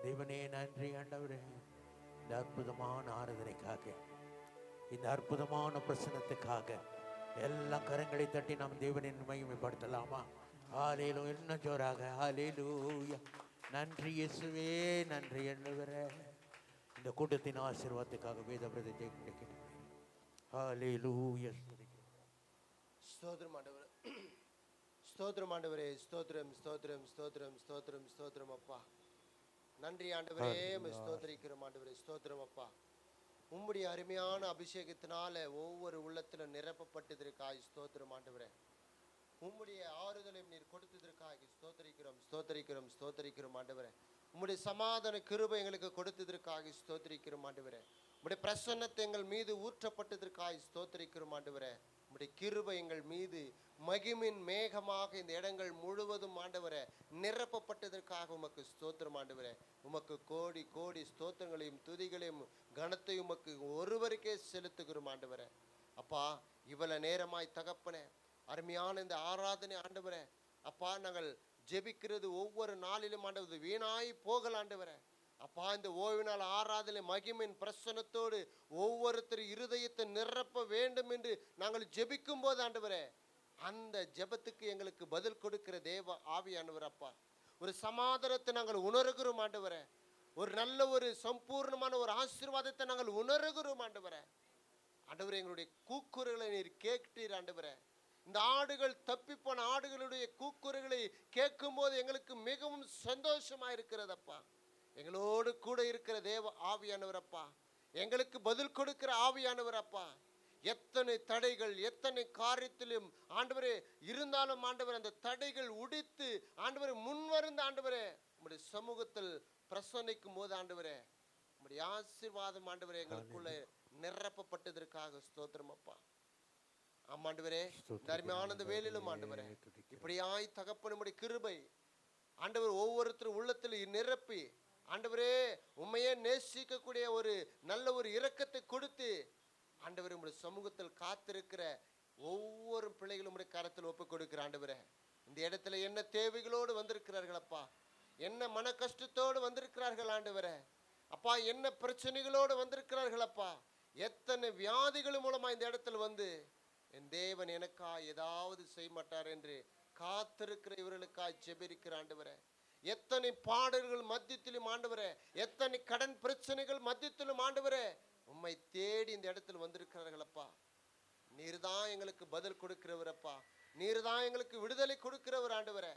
Speaker 1: தேவனே நன்றி ஆண்டவரே, இந்த அற்புதமான ஆராதனைக்காக, இந்த அற்புதமான பிரசனத்துக்காக எல்லாம் கரங்களை தட்டி நாம் தேவனின் மகிமைப்படுத்தலாமா? ஹல்லேலூயா, இன்னும் ஜோராக ஹல்லேலூயா. நன்றி இயேசுவே, நன்றி ஆண்டவரே. இந்த கூட்டத்தின் ஆசீர்வாதத்துக்காக வேத பிரதிஜை கிடைக்கிறேன். ஹல்லேலூயா.
Speaker 2: ஸ்தோத்திரம் ஆண்டவரே, ஸ்தோத்திரம் ஆண்டவரே, ஸ்தோத்திரம் ஸ்தோத்திரம் ஸ்தோத்திரம் ஸ்தோத்திரம் ஸ்தோத்திரம் அப்பா. நன்றி ஆண்டவரே, ஸ்தோத்திரிக்கிறோம் ஆண்டவரே, ஸ்தோத்திரம் அப்பா. உம்முடைய அருமையான அபிஷேகத்தினால ஒவ்வொரு உள்ளத்திலும் நிரப்பப்பட்டதற்காய் ஸ்தோத்திரம் ஆண்டவரே. உம்முடைய ஆறுதலையும் நீர் கொடுத்ததற்காக ஸ்தோத்திரிக்கிறோம் ஸ்தோத்திரிக்கிறோம் ஸ்தோத்திரிக்கிறோம் ஆண்டவரே. உம்முடைய சமாதான கிருபை எங்களுக்கு கொடுத்ததற்காக ஸ்தோத்திரிக்கிறோம் ஆண்டவரே. உம்முடைய பிரசன்னத்தை எங்கள் மீது ஊற்றப்பட்டதற்காக ஸ்தோத்திரிக்கிறோம் ஆண்டவரே. உம்முடைய கிருபை எங்கள் மீது மகிமின் மேகமாக இந்த இடங்கள் முழுவதும் ஆண்டவரே நிரப்பப்பட்டதற்காக உமக்கு ஸ்தோத்திரம் ஆண்டவரே. உமக்கு கோடி கோடி ஸ்தோத்திரங்களையும் துதிகளையும் கனத்தையும் உமக்கு ஒருவருக்கே செலுத்துகிறோம் ஆண்டவரே. அப்பா, இவ்வளவு நேரமாய் தகப்பனே, அருமையான இந்த ஆராதனை ஆண்டவரே, அப்பா நாங்கள் ஜெபிக்கிறது ஒவ்வொரு நாளிலும் ஆண்டவர் வீணாய் போகல ஆண்டவரே. அப்பா, இந்த ஓய்வு நாள் ஆராதனை மகிமையின் பிரசன்னத்தோடு ஒவ்வொருத்தர் இருதயத்தை நிரப்ப வேண்டும் என்று நாங்கள் ஜெபிக்கும் போது ஆண்டவரே, அந்த ஜெபத்துக்கு எங்களுக்கு பதில் கொடுக்கிற தேவ ஆவியானவர் அப்பா, ஒரு சமாதானத்தை நாங்கள் உணர்கிறோம் ஆண்டவரே. ஒரு நல்ல ஒரு சம்பூர்ணமான ஒரு ஆசீர்வாதத்தை நாங்கள் உணர்கிறோம் ஆண்டவரே. ஆண்டவரே, எங்களுடைய கூக்குரலை நீர் கேட்டீர் ஆண்டவரே. இந்த ஆடுகள், தப்பிப்போன ஆடுகளுடைய கூக்குரல்களை கேட்கும் போது எங்களுக்கு மிகவும் சந்தோஷமா இருக்கிறதப்பா. எங்களோடு கூட இருக்கிற தேவ ஆவியானவர் அப்பா, எங்களுக்கு பதில் கொடுக்கிற ஆவியானவர் அப்பா. எத்தனை தடைகள், எத்தனை காரியத்திலும் ஆண்டவரே இருந்தாலும் ஆண்டவரே, அந்த தடைகள் உடைத்து ஆண்டவரே முன்வருந்த ஆண்டவரே உம்முடைய சமூகத்தில் பிரசன்னிக்கும் போது ஆண்டவரே, உம்முடைய ஆசீர்வாதம் ஆண்டவரே எங்களுக்குள்ள நிரப்பப்பட்டதற்காக ஸ்தோத்திரம் அப்பா. ஆமாண்டவரே, தர்மியான வேலையிலும் ஆண்டவரே, இப்படியாய் தகப்பனுடைய கிருபை ஆண்டவர் ஒவ்வொருத்தரும் உள்ளத்தில் நிரப்பி ஆண்டவரே உண்மையே நேசிக்கக்கூடிய ஒரு நல்ல ஒரு இரக்கத்தை கொடுத்து ஆண்டவரே உங்களுடைய சமூகத்தில் காத்திருக்கிற ஒவ்வொரு பிள்ளைகளும் உடைய கரத்தில் ஒப்புக் கொடுக்கிற ஆண்டவரே. இந்த இடத்துல என்ன தேவைகளோடு வந்திருக்கிறார்கள் அப்பா, என்ன மன கஷ்டத்தோடு வந்திருக்கிறார்கள் ஆண்டவரே அப்பா, என்ன பிரச்சனைகளோடு வந்திருக்கிறார்கள் அப்பா, எத்தனை வியாதிகள் மூலமா இந்த இடத்துல வந்து என் தேவன் எனக்கா ஏதாவது செய்ய மாட்டார் என்று காத்திருக்கிற இவர்களுக்காய் ஜெபிக்கிற ஆண்டவரே. எத்தனை பாடல்கள் மத்தியிலும் ஆண்டவரே, எத்தனை கடன் பிரச்சனைகள் மத்தியிலும் ஆண்டவரே உம்மை தேடி இந்த இடத்துல வந்திருக்கிறார்கள் அப்பா. நீர் தான் எங்களுக்கு பதில் கொடுக்கிறவர் அப்பா, நீர் தான் எங்களுக்கு விடுதலை கொடுக்கிறவர் ஆண்டவரே.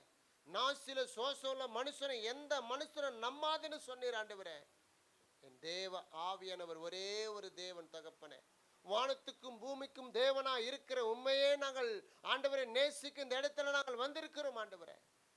Speaker 2: நான் சில சோசோல மனுஷனை எந்த மனுஷனை நம்பாதுன்னு சொன்னீர் ஆண்டவரே. என் தேவ ஆவியானவர் ஒரே ஒரு தேவன் தகப்பனே, வானத்துக்கும் பூமிக்கும் தேவனா இருக்கிற உண்மையே நாங்கள் ஆண்டவரை நேசிக்க இந்த இடத்துல நாங்கள் வந்திருக்கிறோம் ஆண்டவரே.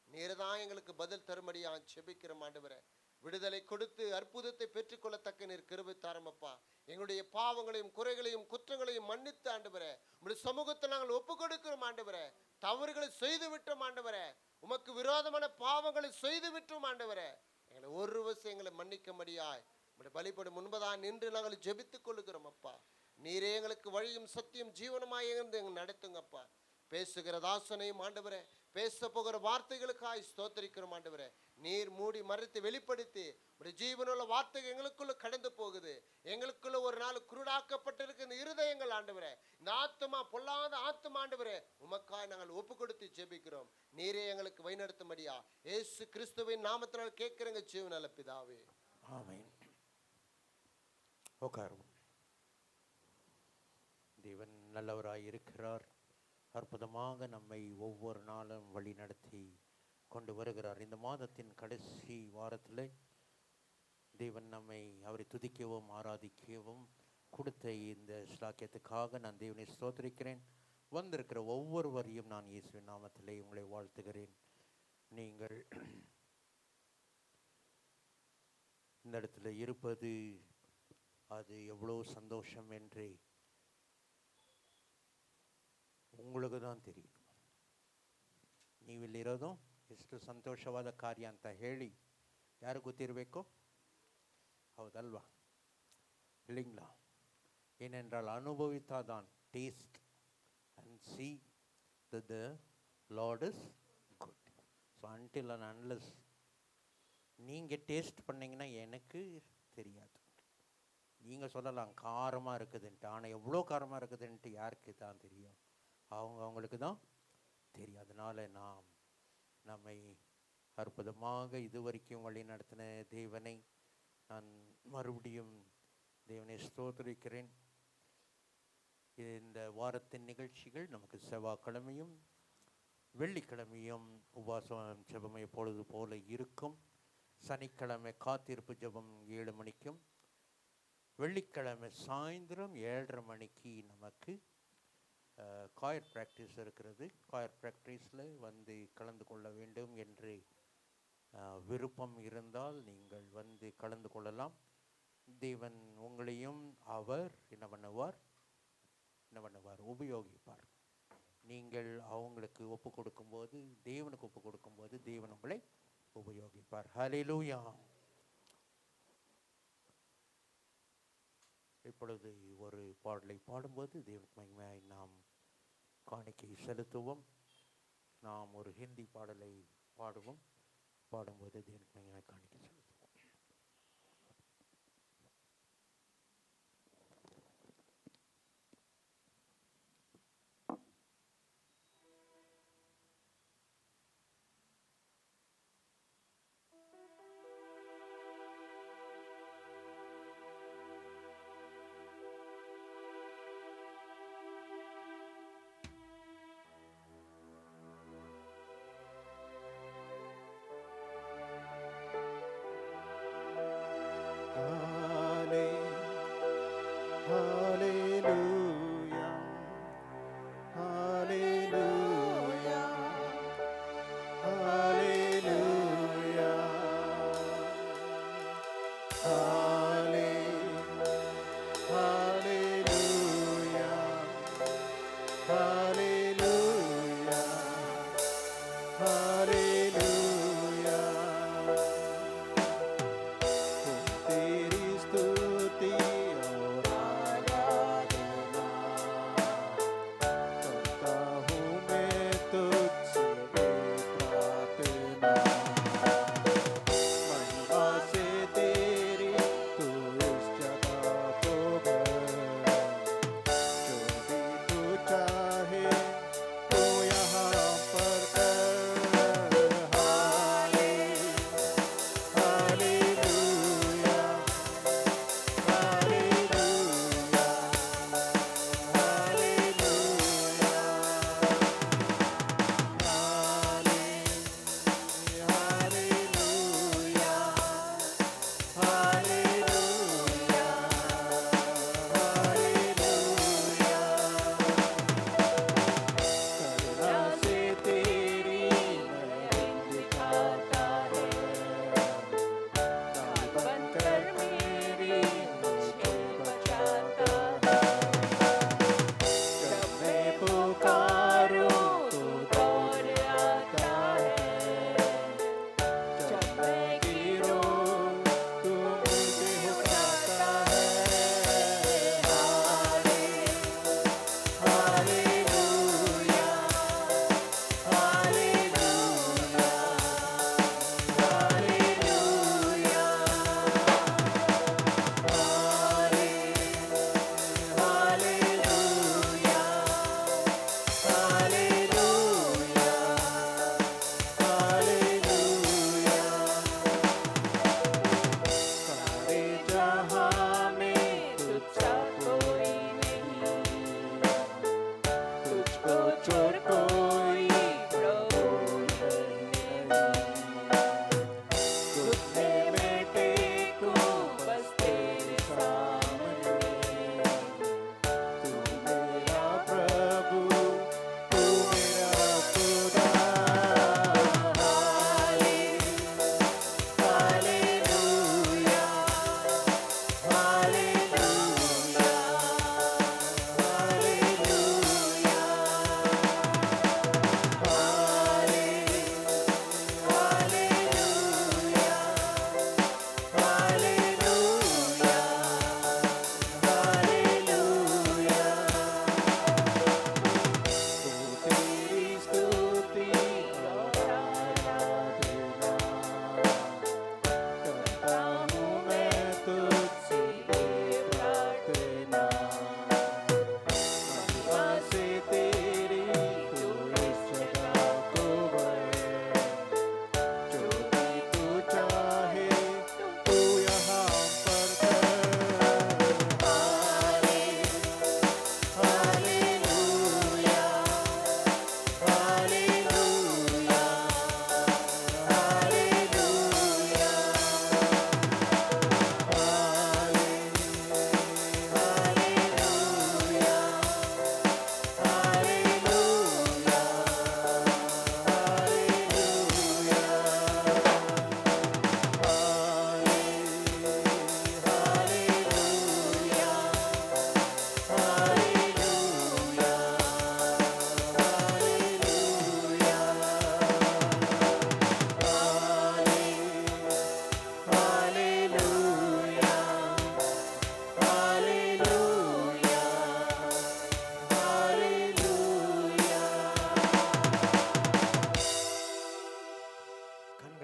Speaker 2: நீர் தான் எங்களுக்கு பதில் தரும்படியா செபிக்கிறோம் ஆண்டவரே. விடுதலை கொடுத்து அற்புதத்தை பெற்றுக்கொள்ளத்தக்க நீர் கிருபை தாரமப்பா. எங்களுடைய பாவங்களையும் குறைகளையும் குற்றங்களையும் மன்னித்து ஆண்டவரே உங்களுடைய சமூகத்தை நாங்கள் ஒப்பு கொடுக்கிறோம் ஆண்டவரே. தவறுகளை செய்து விட்டோம் ஆண்டவரே, உமக்கு விரோதமான பாவங்களை செய்து விட்டோம் ஆண்டவரே. எங்களை ஒரு வருஷம் எங்களை மன்னிக்கும்படியாய் உங்களுடைய பலிபடும் முன்பதான் நின்று நாங்கள் ஜெபித்துக் கொள்ளுகிறோம் அப்பா. நீரே எங்களுக்கு வழியும் சத்தியம் ஜீவனமாய் இருந்து எங்க நடத்துங்கப்பா. பேசுகிற தாசனையும் ஆண்டவரே, பேச போகிற வார்த்தைகளுக்காய் ஸ்தோத்திரிக்கிறோம் ஆண்டவரே. நீர் மூடி மறைத்து வெளிப்படுத்தி உடைய ஜீவனுள்ள வார்த்தைகள் எங்களுக்குள்ள கடந்து போகுது. எங்களுக்குள்ள ஒரு நாள் குருடாக்கப்பட்டிருக்க இந்த இருதயங்கள் ஆண்டவரே, இந்த ஆத்மா பொல்லாத ஆத்மா ஆண்டவரே உமக்காய் நாங்கள் ஒப்பு கொடுத்து ஜெபிக்கிறோம். நீரே எங்களுக்கு வழிநடத்தும்படியா இயேசு கிறிஸ்துவின் நாமத்தினால் கேட்கிறங்க ஜீவனல்ல பிதாவே,
Speaker 1: ஆமென். உட்காரும். தேவன் நல்லவராய் இருக்கிறார். அற்புதமாக நம்மை ஒவ்வொரு நாளும் வழி நடத்தி கொண்டு வருகிறார். இந்த மாதத்தின் கடைசி வாரத்தில் தேவன் நம்மை அவரை துதிக்கவும் ஆராதிக்கவும் கொடுத்த இந்த ஸ்லாக்கியத்துக்காக நான் தேவனை ஸ்தோத்திரிக்கிறேன். வந்திருக்கிற ஒவ்வொருவரையும் நான் இயேசுவின் நாமத்திலே உங்களை வாழ்த்துகிறேன். நீங்கள் இந்த இடத்துல இருப்பது அது எவ்வளோ சந்தோஷம் என்று உங்களுக்கு தான் தெரியும். ನೀವಿಲ್ಲಿರೋದು ಎಷ್ಟು ಸಂತೋಷವಾದ ಕಾರ್ಯ ಅಂತ ಹೇಳಿ ಯಾರು ಗೊತ್ತಿರಬೇಕು? ಹೌದಲ್ವಾ? இல்லைங்களா? ஏனென்றால் அனுபவித்தாதான் taste and see that the Lord is good. So until and unless நீங்கள் டேஸ்ட் பண்ணிங்கன்னா எனக்கு தெரியாது. நீங்கள் சொல்லலாம் காரமாக இருக்குதுன்ட்டு, ஆனால் எவ்வளோ காரமாக இருக்குதுன்ட்டு யாருக்கு தான் தெரியும்? அவங்களுக்கு தான் தெரியும். அதனால் நாம் நம்மை அற்புதமாக இதுவரைக்கும் வழி நடத்தின தேவனை நான் மறுபடியும் தேவனை ஸ்தோத்திரிக்கிறேன். இந்த வாரத்தின் நிகழ்ச்சிகள் நமக்கு செவ்வாய்க்கிழமையும் வெள்ளிக்கிழமையும் உபவாசம் ஜெபம் எப்பொழுது போல இருக்கும். சனிக்கிழமை காத்திருப்பு ஜெபம் 7 மணிக்கும், வெள்ளிக்கிழமை சாயந்தரம் 7:30 மணிக்கு நமக்கு காயர் ப்ராக்டிஸ் இருக்கிறது. காயர் ப்ராக்டிஸில் வந்து கலந்து கொள்ள வேண்டும் என்று விருப்பம் இருந்தால் நீங்கள் வந்து கலந்து கொள்ளலாம். தேவன் உங்களையும் அவர் என்ன பண்ணுவார் உபயோகிப்பார். நீங்கள் அவங்களுக்கு ஒப்பு கொடுக்கும்போது, தேவனுக்கு ஒப்பு கொடுக்கும்போது தேவன் உங்களை உபயோகிப்பார். ஹல்லேலூயா. இப்பொழுது ஒரு பாடலை பாடும்போது தேவனுக்கு மகிமையாய் நாம் காணிக்கை செலுத்துவோம். நாம் ஒரு ஹிந்தி பாடலை பாடும்போது தேவனுக்கு மகிமையாய் காணிக்கை செலுத்துவோம்.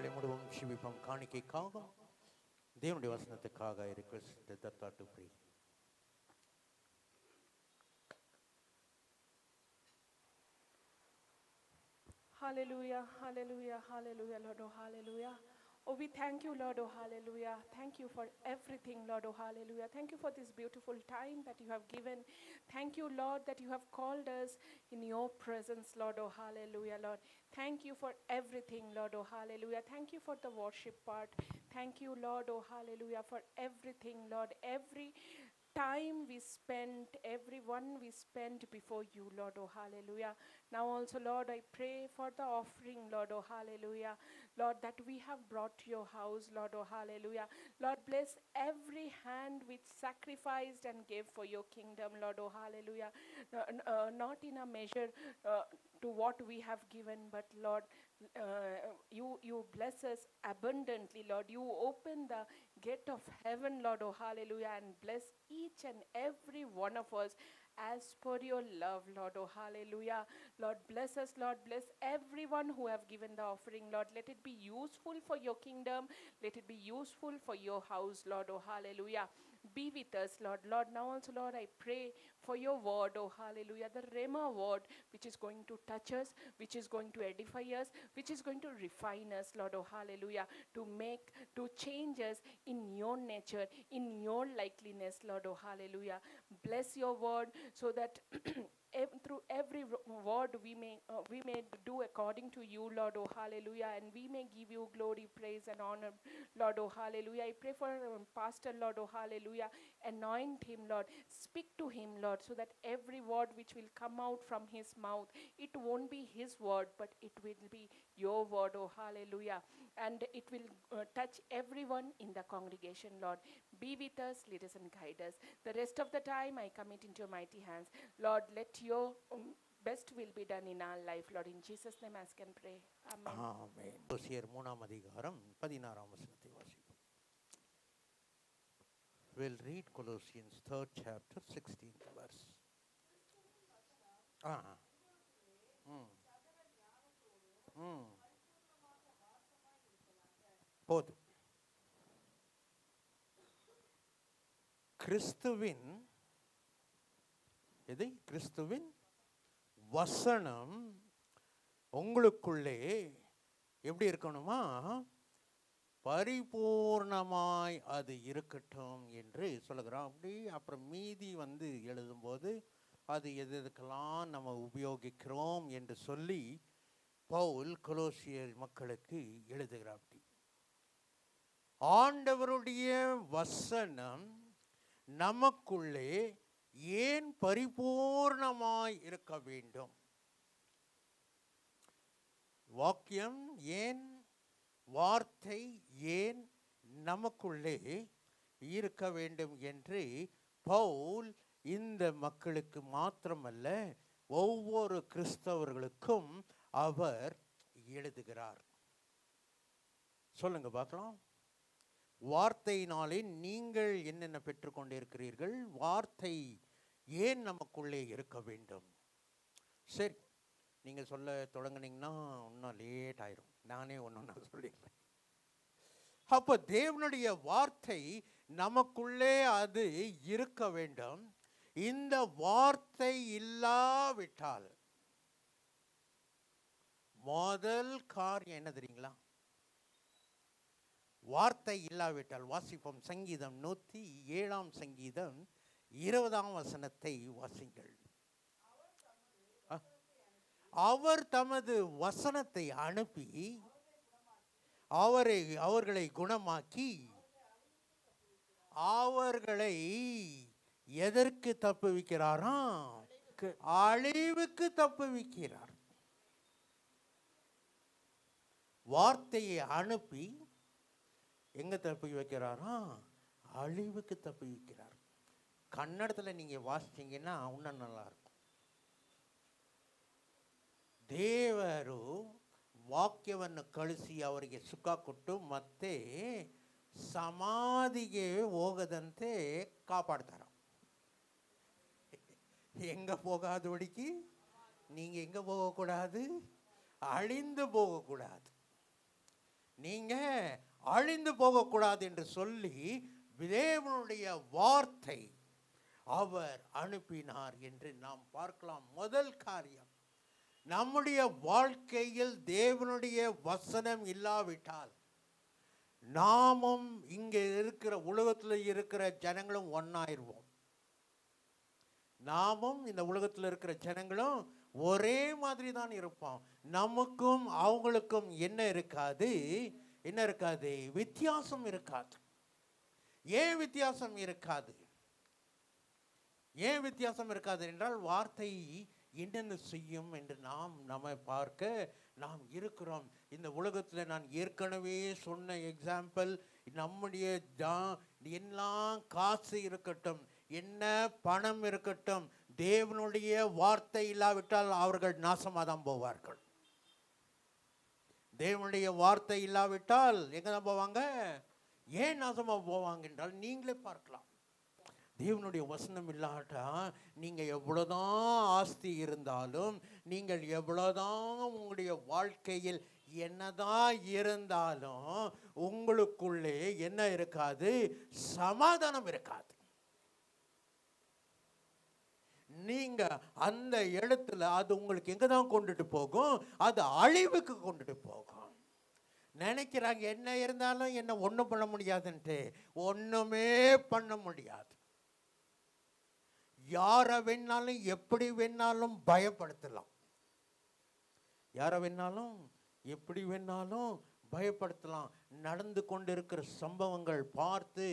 Speaker 1: கண்களை மூடுவோம், ஜெபிப்போம். காணிக்கைக்காக, தேவனுடைய வசனத்துக்காக request Datta to pray.
Speaker 3: Hallelujah, hallelujah, hallelujah, Lord, oh hallelujah. Oh, we thank you, Lord, oh hallelujah. Thank you for everything, Lord, oh hallelujah. Thank you for this beautiful time that you have given. Thank you, Lord, that you have called us in your presence, Lord, oh hallelujah, Lord. Thank you for everything, Lord, oh hallelujah. Thank you for the worship part. Thank you, Lord, oh hallelujah, for everything, Lord. Every time we spent, everyone we spent before you, Lord, oh hallelujah. Now also, Lord, I pray for the offering, Lord, oh hallelujah. Lord, that we have brought to your house, Lord, oh hallelujah. Lord, bless every hand which sacrificed and gave for your kingdom, Lord, oh hallelujah. Not in a measure to what we have given, but Lord, you bless us abundantly, Lord. You open the gate of heaven, Lord, oh hallelujah, and bless each and every one of us as per your love, Lord, oh hallelujah. Lord, bless us, Lord, bless everyone who have given the offering, Lord. Let it be useful for your kingdom. Let it be useful for your house, Lord, oh hallelujah. Be with us, Lord. Lord, now also, Lord, I pray for your word, oh hallelujah, the Rhema word, which is going to touch us, which is going to edify us, which is going to refine us, Lord, oh hallelujah, to change us in your nature, in your likeliness, Lord, oh hallelujah. Bless your word so that through every word we may do according to you, Lord, oh hallelujah, and we may give you glory, praise, and honor, Lord, oh hallelujah. I pray for Pastor, Lord, oh hallelujah. Anoint him, Lord. Speak to him, Lord, so that every word which will come out from his mouth, it won't be his word, but it will be your word, oh hallelujah. And it will touch everyone in the congregation, Lord. Be with us, lead us, and guide us. The rest of the time, I commit into your mighty hands. Lord, let your best will be done in our life, Lord. In Jesus' name, I ask and pray. Amen.
Speaker 1: ஆமென். கொலோசியர் 3 அதிகாரம் 16 வசனத்தை வாசிப்போம். We'll read Colossians 3rd chapter 16th verse. போதும். கிறிஸ்துவின் வசனம் உங்களுக்குள்ளே எப்படி இருக்கணுமா? பரிபூர்ணமாய் அது இருக்கட்டும் என்று சொல்லுகிறோம். அப்படி அப்புறம் மீதி எழுதும்போது அது எதுக்கெல்லாம் நம்ம உபயோகிக்கிறோம் என்று சொல்லி பவுல் கொலோசியர் மக்களுக்கு எழுதுகிறார். அப்படி ஆண்டவருடைய வசனம் நமக்குள்ளே ஏன் பரிபூர்ணமாய் இருக்க வேண்டும்? வாக்கியம் ஏன், வார்த்தை ஏன் நமக்குள்ளே இருக்க வேண்டும் என்று பவுல் இந்த மக்களுக்கு மாத்திரமல்ல, ஒவ்வொரு கிறிஸ்தவர்களுக்கும் அவர் எழுதுகிறார். சொல்லுங்க பார்க்கலாம். வார்த்தையினாலே நீங்கள் என்னென்ன பெற்றுக்கொண்டிருக்கிறீர்கள்? வார்த்தை ஏன் நமக்குள்ளே இருக்க வேண்டும்? சரி, நீங்கள் சொல்ல தொடங்குனீங்கன்னா இன்னும் லேட் ஆயிரும். நானே ஒன்று சொல்லிடுறேன். அப்போ தேவனுடைய வார்த்தை நமக்குள்ளே அது இருக்க வேண்டும். இந்த வார்த்தை இல்லாவிட்டால் முதல் காரியம் என்ன தெரியுங்களா? வார்த்தை இல்லாவிட்டால், வாசிப்போம் சங்கீதம் 107 சங்கீதம் 20 வசனத்தை வாசிங்கள். அவர் தமது வசனத்தை அனுப்பி அவர்களை குணமாக்கி அவர்களை எதற்கு தப்புவிக்கிறாராம்? அழிவுக்கு தப்புவிக்கிறார். வார்த்தையை அனுப்பி எங்க தப்பி வைக்கிறாராம்? அழிவுக்கு தப்பி வைக்கிறார். கன்னடத்தில் நீங்க வாசிச்சீங்கன்னா இன்னும் நல்லா இருக்கும். ದೇವರು ವಾಕ್ಯವನ್ನು ಕಳಿಸಿ ಅವರಿಗೆ ಸುಖ ಕೊಟ್ಟು ಮತ್ತೆ ಸಮಾಧಿಗೆ ಹೋಗದಂತೆ ಕಾಪಾಡ್ತಾರ. எங்க போகாதபடிக்கு நீங்க எங்க போகக்கூடாது? அழிந்து போகக்கூடாது. நீங்க அழிந்து போகக்கூடாது என்று சொல்லி தேவனுடைய வார்த்தை அவர் அனுப்பினார் என்று நாம் பார்க்கலாம். முதல் காரியம், நம்முடைய வாழ்க்கையில் தேவனுடைய வசனம் இல்லாவிட்டால் நாமும் இங்கே இருக்கிற உலகத்தில் இருக்கிற ஜனங்களும் ஒன்னாயிருவோம். நாமும் இந்த உலகத்தில் இருக்கிற ஜனங்களும் ஒரே மாதிரி தான் இருப்போம். நமக்கும் அவங்களுக்கும் என்ன இருக்காது, வித்தியாசம் இருக்காது. ஏன் வித்தியாசம் இருக்காது? ஏன் வித்தியாசம் இருக்காது என்றால், வார்த்தை என்னென்ன செய்யும் என்று நம்மை பார்க்க நாம் இருக்கிறோம். இந்த உலகத்தில் நான் ஏற்கனவே சொன்ன எக்ஸாம்பிள், நம்முடைய எல்லாம் காசு இருக்கட்டும், என்ன பணம் இருக்கட்டும், தேவனுடைய வார்த்தை இல்லாவிட்டால் அவர்கள் நாசமாக தான் போவார்கள். தேவனுடைய வார்த்தை இல்லாவிட்டால் எங்க தான் போவாங்க? ஏன் நாசமாக போவாங்க என்றால் நீங்களே பார்க்கலாம். தேவனுடைய வசனம் இல்லாட்டா நீங்கள் எவ்வளோதான் ஆஸ்தி இருந்தாலும், நீங்கள் எவ்வளோதான் உங்களுடைய வாழ்க்கையில் என்னதான் இருந்தாலும் உங்களுக்குள்ளே என்ன இருக்காது? சமாதானம் இருக்காது. நீங்க அந்த இடத்துல அது உங்களுக்கு எங்க தான் கொண்டுட்டு போகும்? அது அழிவுக்கு கொண்டுட்டு போகும். நினைக்கிறாங்க என்ன இருந்தாலும் என்ன ஒன்றும் பண்ண முடியாதுன்ட்டு. ஒன்றுமே பண்ண முடியாது. யாரை வேணாலும் எப்படி வேணாலும் பயப்படுத்தலாம். யாரை வேணாலும் எப்படி வேணாலும் பயப்படுத்தலாம். நடந்து கொண்டிருக்கிற சம்பவங்கள் பார்த்து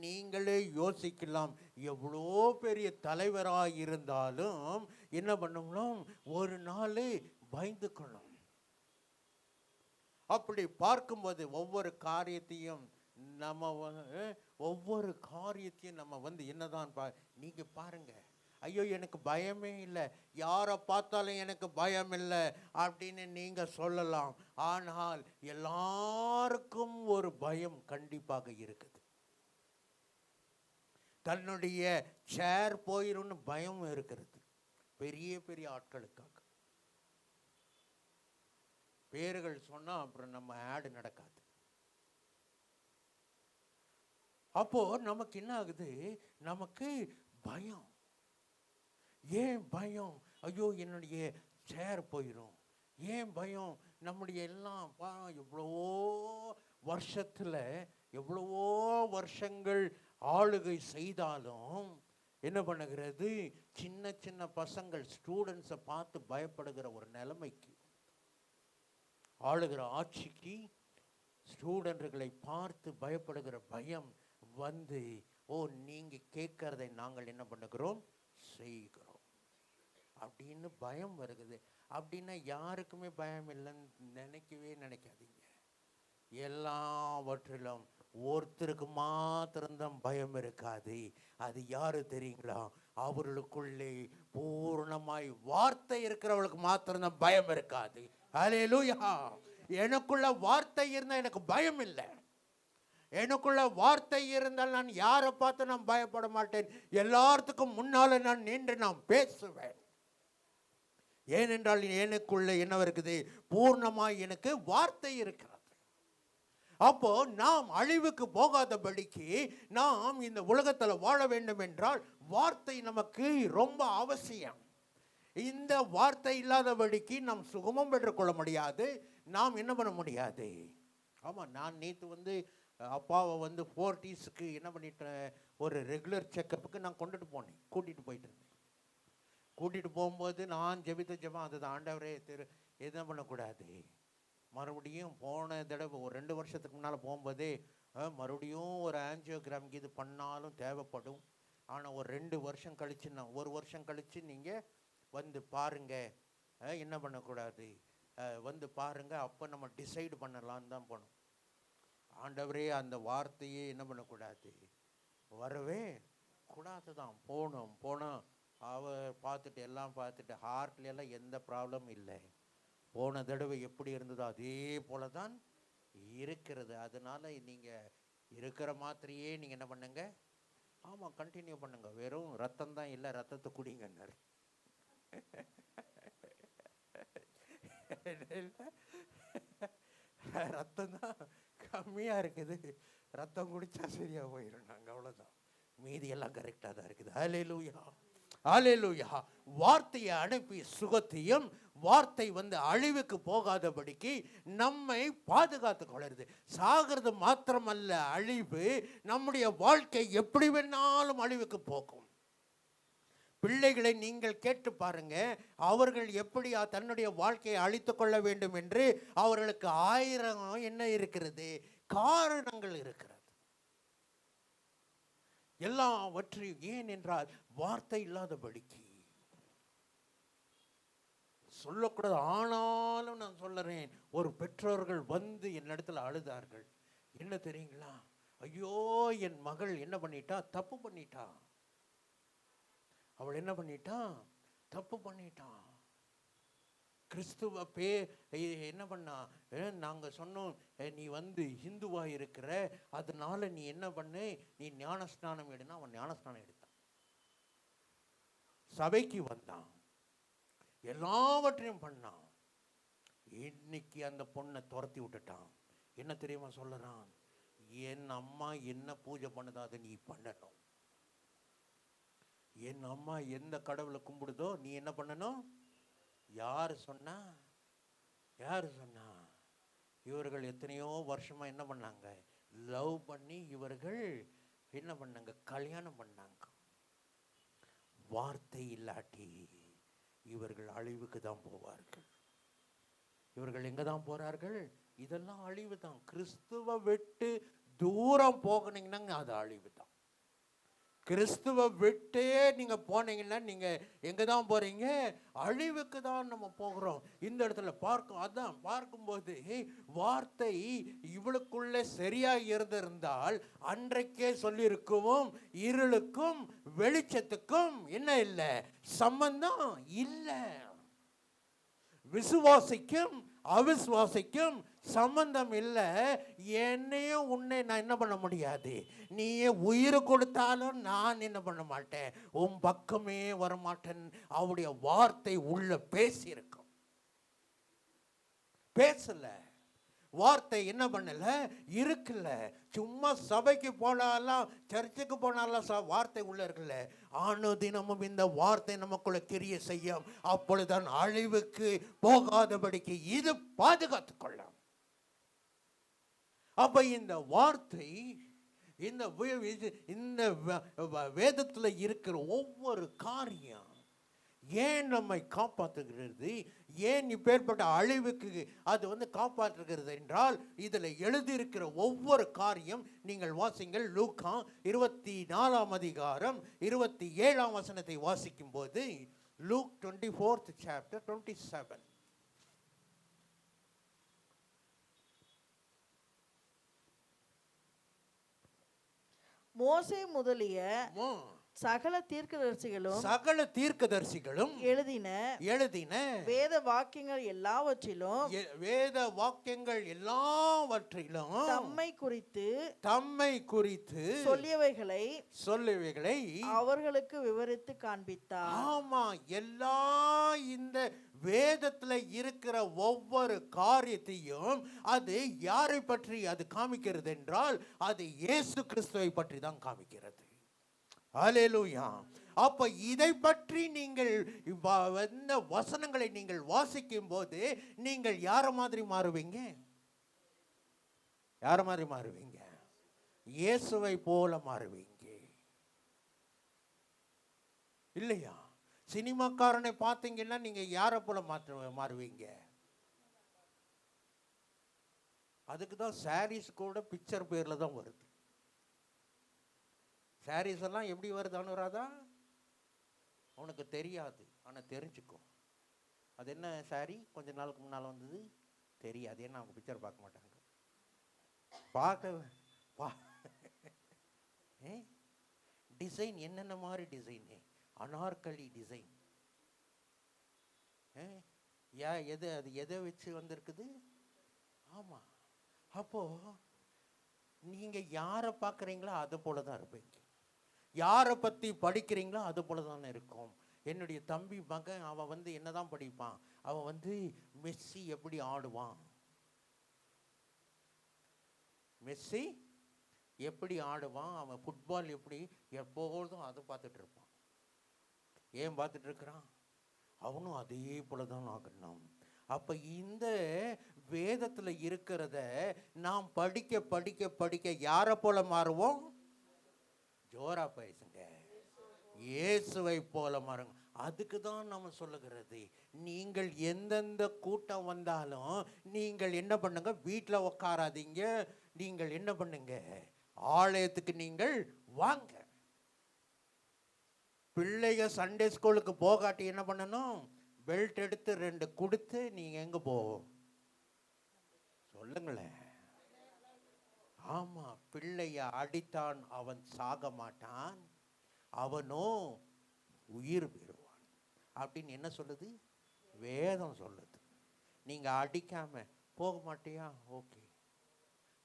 Speaker 1: நீங்களே யோசிக்கலாம். எவ்வளோ பெரிய தலைவராக இருந்தாலும் என்ன பண்ணணும்? ஒரு நாள் பயந்துக்கணும். அப்படி பார்க்கும்போது ஒவ்வொரு காரியத்தையும் நம்ம என்னதான் நீங்க பாருங்க. ஐயோ எனக்கு பயமே இல்லை, யாரை பார்த்தாலும் எனக்கு பயம் இல்லை அப்படின்னு நீங்க சொல்லலாம். ஆனால் எல்லாருக்கும் ஒரு பயம் கண்டிப்பாக இருக்குது. தன்னுடைய சேர் போயிரும்னு பயம் இருக்கிறது. பெரிய பெரிய ஆட்களுக்காக பேர்கள் சொன்னா அப்புறம் நம்ம ஆடு நடக்காது. அப்போ நமக்கு என்ன ஆகுது? நமக்கு பயம். ஏன் பயம்? ஐயோ என்னுடைய சேர் போயிடும். ஏன் பயம்? நம்முடைய எல்லாம் எவ்வளவோ வருஷத்தில் எவ்வளவோ வருஷங்கள் ஆளுகை செய்தாலும் என்ன பண்ணுகிறது? சின்ன சின்ன பசங்கள் ஸ்டூடெண்ட்ஸை பார்த்து பயப்படுகிற ஒரு நிலைமைக்கு, ஆளுகிற ஆட்சிக்கு ஸ்டூடெண்ட்களை பார்த்து பயப்படுகிற பயம் வந்து, ஓ நீங்க கேட்கறதை நாங்கள் என்ன பண்ணுகிறோம்? செய்கிறோம் அப்படின்னு பயம் வருகிறது. அப்படின்னா யாருக்குமே பயம் இல்லைன்னு நினைக்காதீங்க. எல்லாவற்றிலும் ஒருத்தருக்கு மாத்திரம்தான் பயம் இருக்காது. அது யாரு தெரியுங்களா? அவர்களுக்குள்ளே பூர்ணமாய் வார்த்தை இருக்கிறவளுக்கு மாத்திரம்தான் பயம் இருக்காது. ஹல்லேலூயா. எனக்குள்ள வார்த்தை இருந்தால் எனக்கு பயம் இல்லை. எனக்குள்ள வார்த்தை இருந்தால் நான் யாரை பார்த்து நான் பயப்பட மாட்டேன். எல்லாத்துக்கும் முன்னால நான் நின்று நான் பேசுவேன். ஏனென்றால் எனக்குள்ள என்ன இருக்குது? பூர்ணமாய் எனக்கு வார்த்தை இருக்கிறது. அப்போ நாம் அழிவுக்கு போகாதபடிக்கு நாம் இந்த உலகத்தில் வாழ வேண்டும் என்றால் வார்த்தை நமக்கு ரொம்ப அவசியம். இந்த வார்த்தை இல்லாதபடிக்கு நாம் சுகமும் பெற்றுக்கொள்ள முடியாது. நாம் என்ன பண்ண முடியாது? ஆமாம், நான் நேற்று அப்பாவை 40s என்ன பண்ணிட்டேன், ஒரு ரெகுலர் செக்கப்புக்கு நான் கூட்டிகிட்டு போயிட்டு இருந்தேன். கூட்டிகிட்டு போகும்போது நான் ஜெபித்த ஜெபம் அதுதான், ஆண்டவரே என்ன பண்ணக்கூடாது, மறுபடியும் போன தடவை ஒரு 2 வருஷத்துக்கு முன்னால் போகும்போதே மறுபடியும் ஒரு ஆஞ்சியோகிராம் இது பண்ணாலும் தேவைப்படும். ஆனால் ஒரு 2 வருஷம் கழிச்சு, நான் 1 வருஷம் கழித்து நீங்கள் பாருங்கள், என்ன பண்ணக்கூடாது, பாருங்கள், அப்போ நம்ம டிசைடு பண்ணலான்னு தான் போனோம். ஆண்டவரே அந்த வார்த்தையே என்ன பண்ணக்கூடாது, வரவே கூடாது தான். போனோம் பார்த்துட்டு எல்லாம் பார்த்துட்டு ஹார்ட்லாம் எந்த ப்ராப்ளமும் இல்லை. போன தடவை எப்படி இருந்ததோ அதே போல தான் இருக்கிறது. அதனால நீங்கள் இருக்கிற மாத்திரையே நீங்கள் என்ன பண்ணுங்க, ஆமாம் கண்டினியூ பண்ணுங்க. வெறும் ரத்தம் தான் இல்லை, ரத்தத்தை குடிங்கன்னாரு. ரத்தம் தான் கம்மியாக இருக்குது, ரத்தம் குடித்தா சரியாக போயிடும், நாங்கள் அவ்வளோதான், மீதி எல்லாம் கரெக்டாக தான் இருக்குது. ஹல்லேலூயா, ஹல்லேலூயா. வார்த்தையை அனுப்பி சுகத்தையும், வார்த்தை அழிவுக்கு போகாதபடிக்கு நம்மை பாதுகாத்து கொள்ளுறது. சாகிறது மாத்திரமல்ல அழிவு, நம்முடைய வாழ்க்கை எப்படி வேணாலும் அழிவுக்கு போகும். பிள்ளைகளை நீங்கள் கேட்டு பாருங்க, அவர்கள் எப்படி தன்னுடைய வாழ்க்கையை அழித்து கொள்ள வேண்டும் என்று அவர்களுக்கு 1000 என்ன இருக்கிறது, காரணங்கள் இருக்கிறது. எல்லாவற்றையும் ஏன் என்றால் வார்த்தை இல்லாதபடிக்கு. சொல்லக்கூடாது, ஆனாலும் நான் சொல்லுறேன், ஒரு பெற்றோர்கள் என்னிடத்துல அழுதார்கள். என்ன தெரியுங்களா, ஐயோ என் மகள் என்ன பண்ணிட்டா, தப்பு பண்ணிட்டா, அவள் என்ன பண்ணிட்டா, தப்பு பண்ணிட்டா. கிறிஸ்துவ என்ன பண்ணா, நாங்கள் சொன்னோம் நீ ஹிந்துவா இருக்கிற, அதனால நீ என்ன பண்ணு, நீ ஞானஸ்நானம் எடுனா. அவன் ஞானஸ்நானம் எடுத்தான், சபைக்கு வந்தான், எல்லாவற்றையும் பண்ணான். இன்னைக்கு அந்த பொண்ணை துரத்தி விட்டுட்டான். என்ன தெரியுமா சொல்லுறான், என் அம்மா என்ன பூஜை பண்ணுதோ அதை நீ பண்ணணும். என் அம்மா எந்த கடவுளை கும்பிடுதோ நீ என்ன பண்ணணும். யாரு சொன்னா, யாரு சொன்னா? இவர்கள் எத்தனையோ வருஷமா என்ன பண்ணாங்க, லவ் பண்ணி இவர்கள் என்ன பண்ணாங்க, கல்யாணம் பண்ணாங்க. வார்த்தை இல்லாட்டி இவர்கள் அழிவுக்கு தான் போவார்கள். இவர்கள் எங்க தான் போறார்கள், இதெல்லாம் அழிவு தான். கிறிஸ்துவ விட்டு தூரம் போகனீங்கன்னா அது அழிவு தான். கிறிஸ்துவ விட்டே நீங்க போனீங்கன்னா நீங்க எங்க தான் போறீங்க, அழிவுக்கு தான் நம்ம போகிறோம். இந்த இடத்துல அதான் பார்க்கும்போது வார்த்தை இவளுக்குள்ள சரியா இருந்திருந்தால் அன்றைக்கே சொல்லியிருக்கவும், இருளுக்கும் வெளிச்சத்துக்கும் என்ன இல்லை, சம்பந்தம் இல்லை. விசுவாசிக்கும் அவிசுவாசிக்கும் சம்பந்தம் இல்லை. என்னையும் உன்னை நான் என்ன பண்ண முடியாது, நீயே உயிர் கொடுத்தாலும் நான் என்ன பண்ண மாட்டேன், உன் பக்கமே வரமாட்டேன். அவருடைய வார்த்தை உள்ள பேசியிருக்கும். பேசல, வார்த்தை என்ன பண்ணல, இருக்குல்ல. சும்மா சபைக்கு போனாலாம், சர்ச்சுக்கு போனாலாம் வார்த்தை உள்ள இருக்குல்ல. தினமும் இந்த வார்த்தை நமக்குள்ள கிரிய செய்யும். அப்பொழுதுதான் அழிவுக்கு போகாதபடிக்கு இது பாதுகாத்துக் கொள்ளும். அப்ப இந்த வார்த்தை, இந்த வேதத்துல இருக்கிற ஒவ்வொரு காரியம் ஏன் நம்மை காப்பாற்றுகிறது, ஏன் இப்பேற்பட்ட அழிவுக்கு அது காப்பாற்றுகிறது என்றால், இதில் எழுதியிருக்கிற ஒவ்வொரு காரியம் நீங்கள் வாசிங்கள். லூக்கா 24 அதிகாரம் 27 வசனத்தை வாசிக்கும் போது, லூக் 24th chapter 27.
Speaker 4: மோசே முதலிய சகல தீர்க்கதரிசிகளும் எழுதின வேத வாக்கியங்கள் எல்லாவற்றிலும் தம்மை குறித்து சொல்லியவைகளை அவர்களுக்கு விவரித்து காண்பித்தார்.
Speaker 1: ஆமா, எல்லா இந்த வேதத்துல இருக்கிற ஒவ்வொரு காரியத்தையும் அது யாரை பற்றி அது காமிக்கிறது என்றால், அது இயேசு கிறிஸ்துவை பற்றி தான் காமிக்கிறது. ஹல்லேலூயா. அப்ப இதை பற்றி நீங்கள் இந்த வசனங்களை நீங்கள் வாசிக்கும் போது நீங்கள் யார மாதிரி மாறுவீங்க, யார மாதிரி மாறுவீங்க, இயேசுவை போல மாறுவீங்க இல்லையா? சினிமாக்காரனை பார்த்தீங்கன்னா நீங்க யாரை போல மாறுவீங்க? அதுக்கு தான் சாரீஸ் கூட பிக்சர் பேர்ல தான் வருது. சாரீஸ் எல்லாம் எப்படி வருது அனுராதா? உனக்கு தெரியாது, ஆனால் தெரிஞ்சுக்கோ. அது என்ன சாரி கொஞ்ச நாளுக்கு முன்னால் வந்தது தெரியாது, ஏன்னா அவங்க பிக்சர் பார்க்க மாட்டாங்க. டிசைன் என்னென்ன மாதிரி டிசைனு, அனார்கலி டிசைன். அது எதை வச்சு வந்திருக்குது? ஆமாம். அப்போ நீங்க யாரை பார்க்குறீங்களோ அது போல தான் இருப்பீங்க. யாரை பற்றி படிக்கிறீங்களோ அது போல தானே இருக்கும். என்னுடைய தம்பி மகன் அவன் என்னதான் படிப்பான், அவன் மெஸ்ஸி எப்படி ஆடுவான், மெஸ்ஸி எப்படி ஆடுவான், அவன் ஃபுட்பால் எப்படி, எப்போதும் அதை பார்த்துட்டு இருப்பான். ஏன் பார்த்துட்டு இருக்கிறான்? அவனும் அதே போல தான் ஆகணும். அப்போ இந்த வேதத்தில் இருக்கிறத நாம் படிக்க படிக்க படிக்க யாரை போல மாறுவோம்? ஜோரா பேசுங்க, இயேசுவை போல மாறுங்க. அதுக்கு தான் நம்ம சொல்லுகிறது, நீங்கள் எந்தெந்த கூட்டம் வந்தாலும் நீங்கள் என்ன பண்ணுங்க, வீட்டில் உட்காராதீங்க. நீங்கள் என்ன பண்ணுங்க, ஆலயத்துக்கு நீங்கள் வாங்க. பிள்ளைங்க சண்டே ஸ்கூலுக்கு போகாட்டி என்ன பண்ணணும்? பெல்ட் எடுத்து 2 கொடுத்து நீங்க எங்க போவோம் சொல்லுங்களேன். ஆமா, பிள்ளைய அடித்தான் அவன் சாக மாட்டான், அவனோ உயிர் பெறுவான் அப்படின்னு என்ன சொல்லுது? வேதம் சொல்லுது. நீங்க அடிக்காம போக மாட்டியா? ஓகே.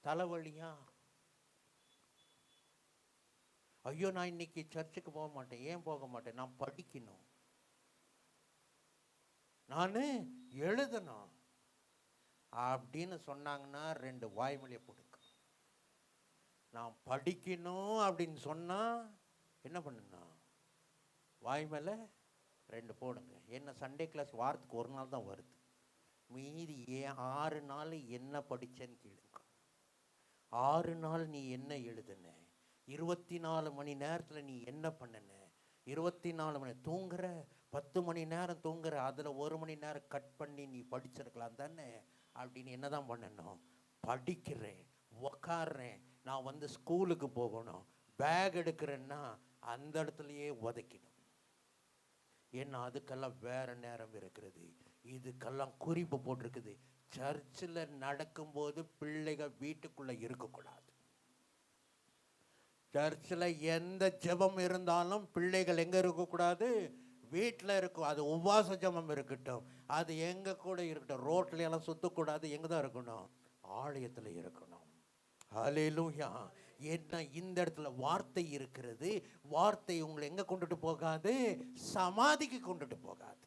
Speaker 1: தலைவலியா? ஐயோ நான் இன்னைக்கு சர்ச்சுக்கு போக மாட்டேன். ஏன் போக மாட்டேன்? நான் படிக்கணும், நான் எழுதணும் அப்படின்னு சொன்னாங்கன்னா 2 வாய்மொழியை போடுங்க. நான் படிக்கணும் அப்படின்னு சொன்னா என்ன பண்ணுங்க, வாய் மேல 2 போடுங்க. என்ன சண்டே கிளாஸ் வாரத்துக்கு 1 நாள் தான் வருது, மீதி 6 நாள் என்ன படிச்சேன்னு கேளுங்க. 6 நாள் நீ என்ன எழுதுன, 24 மணி நேரத்தில் நீ என்ன பண்ணுன, 24 மணி தூங்குற, 10 மணி நேரம் தூங்குற, அதில் 1 மணி நேரம் கட் பண்ணி நீ படிச்சிருக்கலாம் தானே அப்படின்னு என்ன தான் பண்ணணும்? படிக்கிறேன், உக்காடுறேன், நான் வந்து ஸ்கூலுக்கு போகணும், பேக் எடுக்கிறேன்னா அந்த இடத்துலையே உதைக்கணும். ஏன்னா அதுக்கெல்லாம் வேற நேரம் இருக்கிறது, இதுக்கெல்லாம் குறிப்பு போட்டிருக்குது. சர்ச்சில் நடக்கும்போது பிள்ளைகள் வீட்டுக்குள்ள இருக்கக்கூடாது. சர்ச்சில் எந்த ஜெபம் இருந்தாலும் பிள்ளைகள் எங்க இருக்கக்கூடாது? வீட்டில் இருக்கும். அது உபவாச ஜெபம் இருக்கட்டும், அது எங்க கூட இருக்கட்டும், ரோட்ல எல்லாம் சுத்தக்கூடாது. எங்க தான் இருக்கணும்? ஆலயத்தில் இருக்கணும். ஹல்லேலூயா. என்ன இந்த இடத்துல வார்த்தை இருக்கிறது. வார்த்தை உங்களை எங்க கொண்டுட்டு போகாது? சமாதிக்கு கொண்டுட்டு போகாது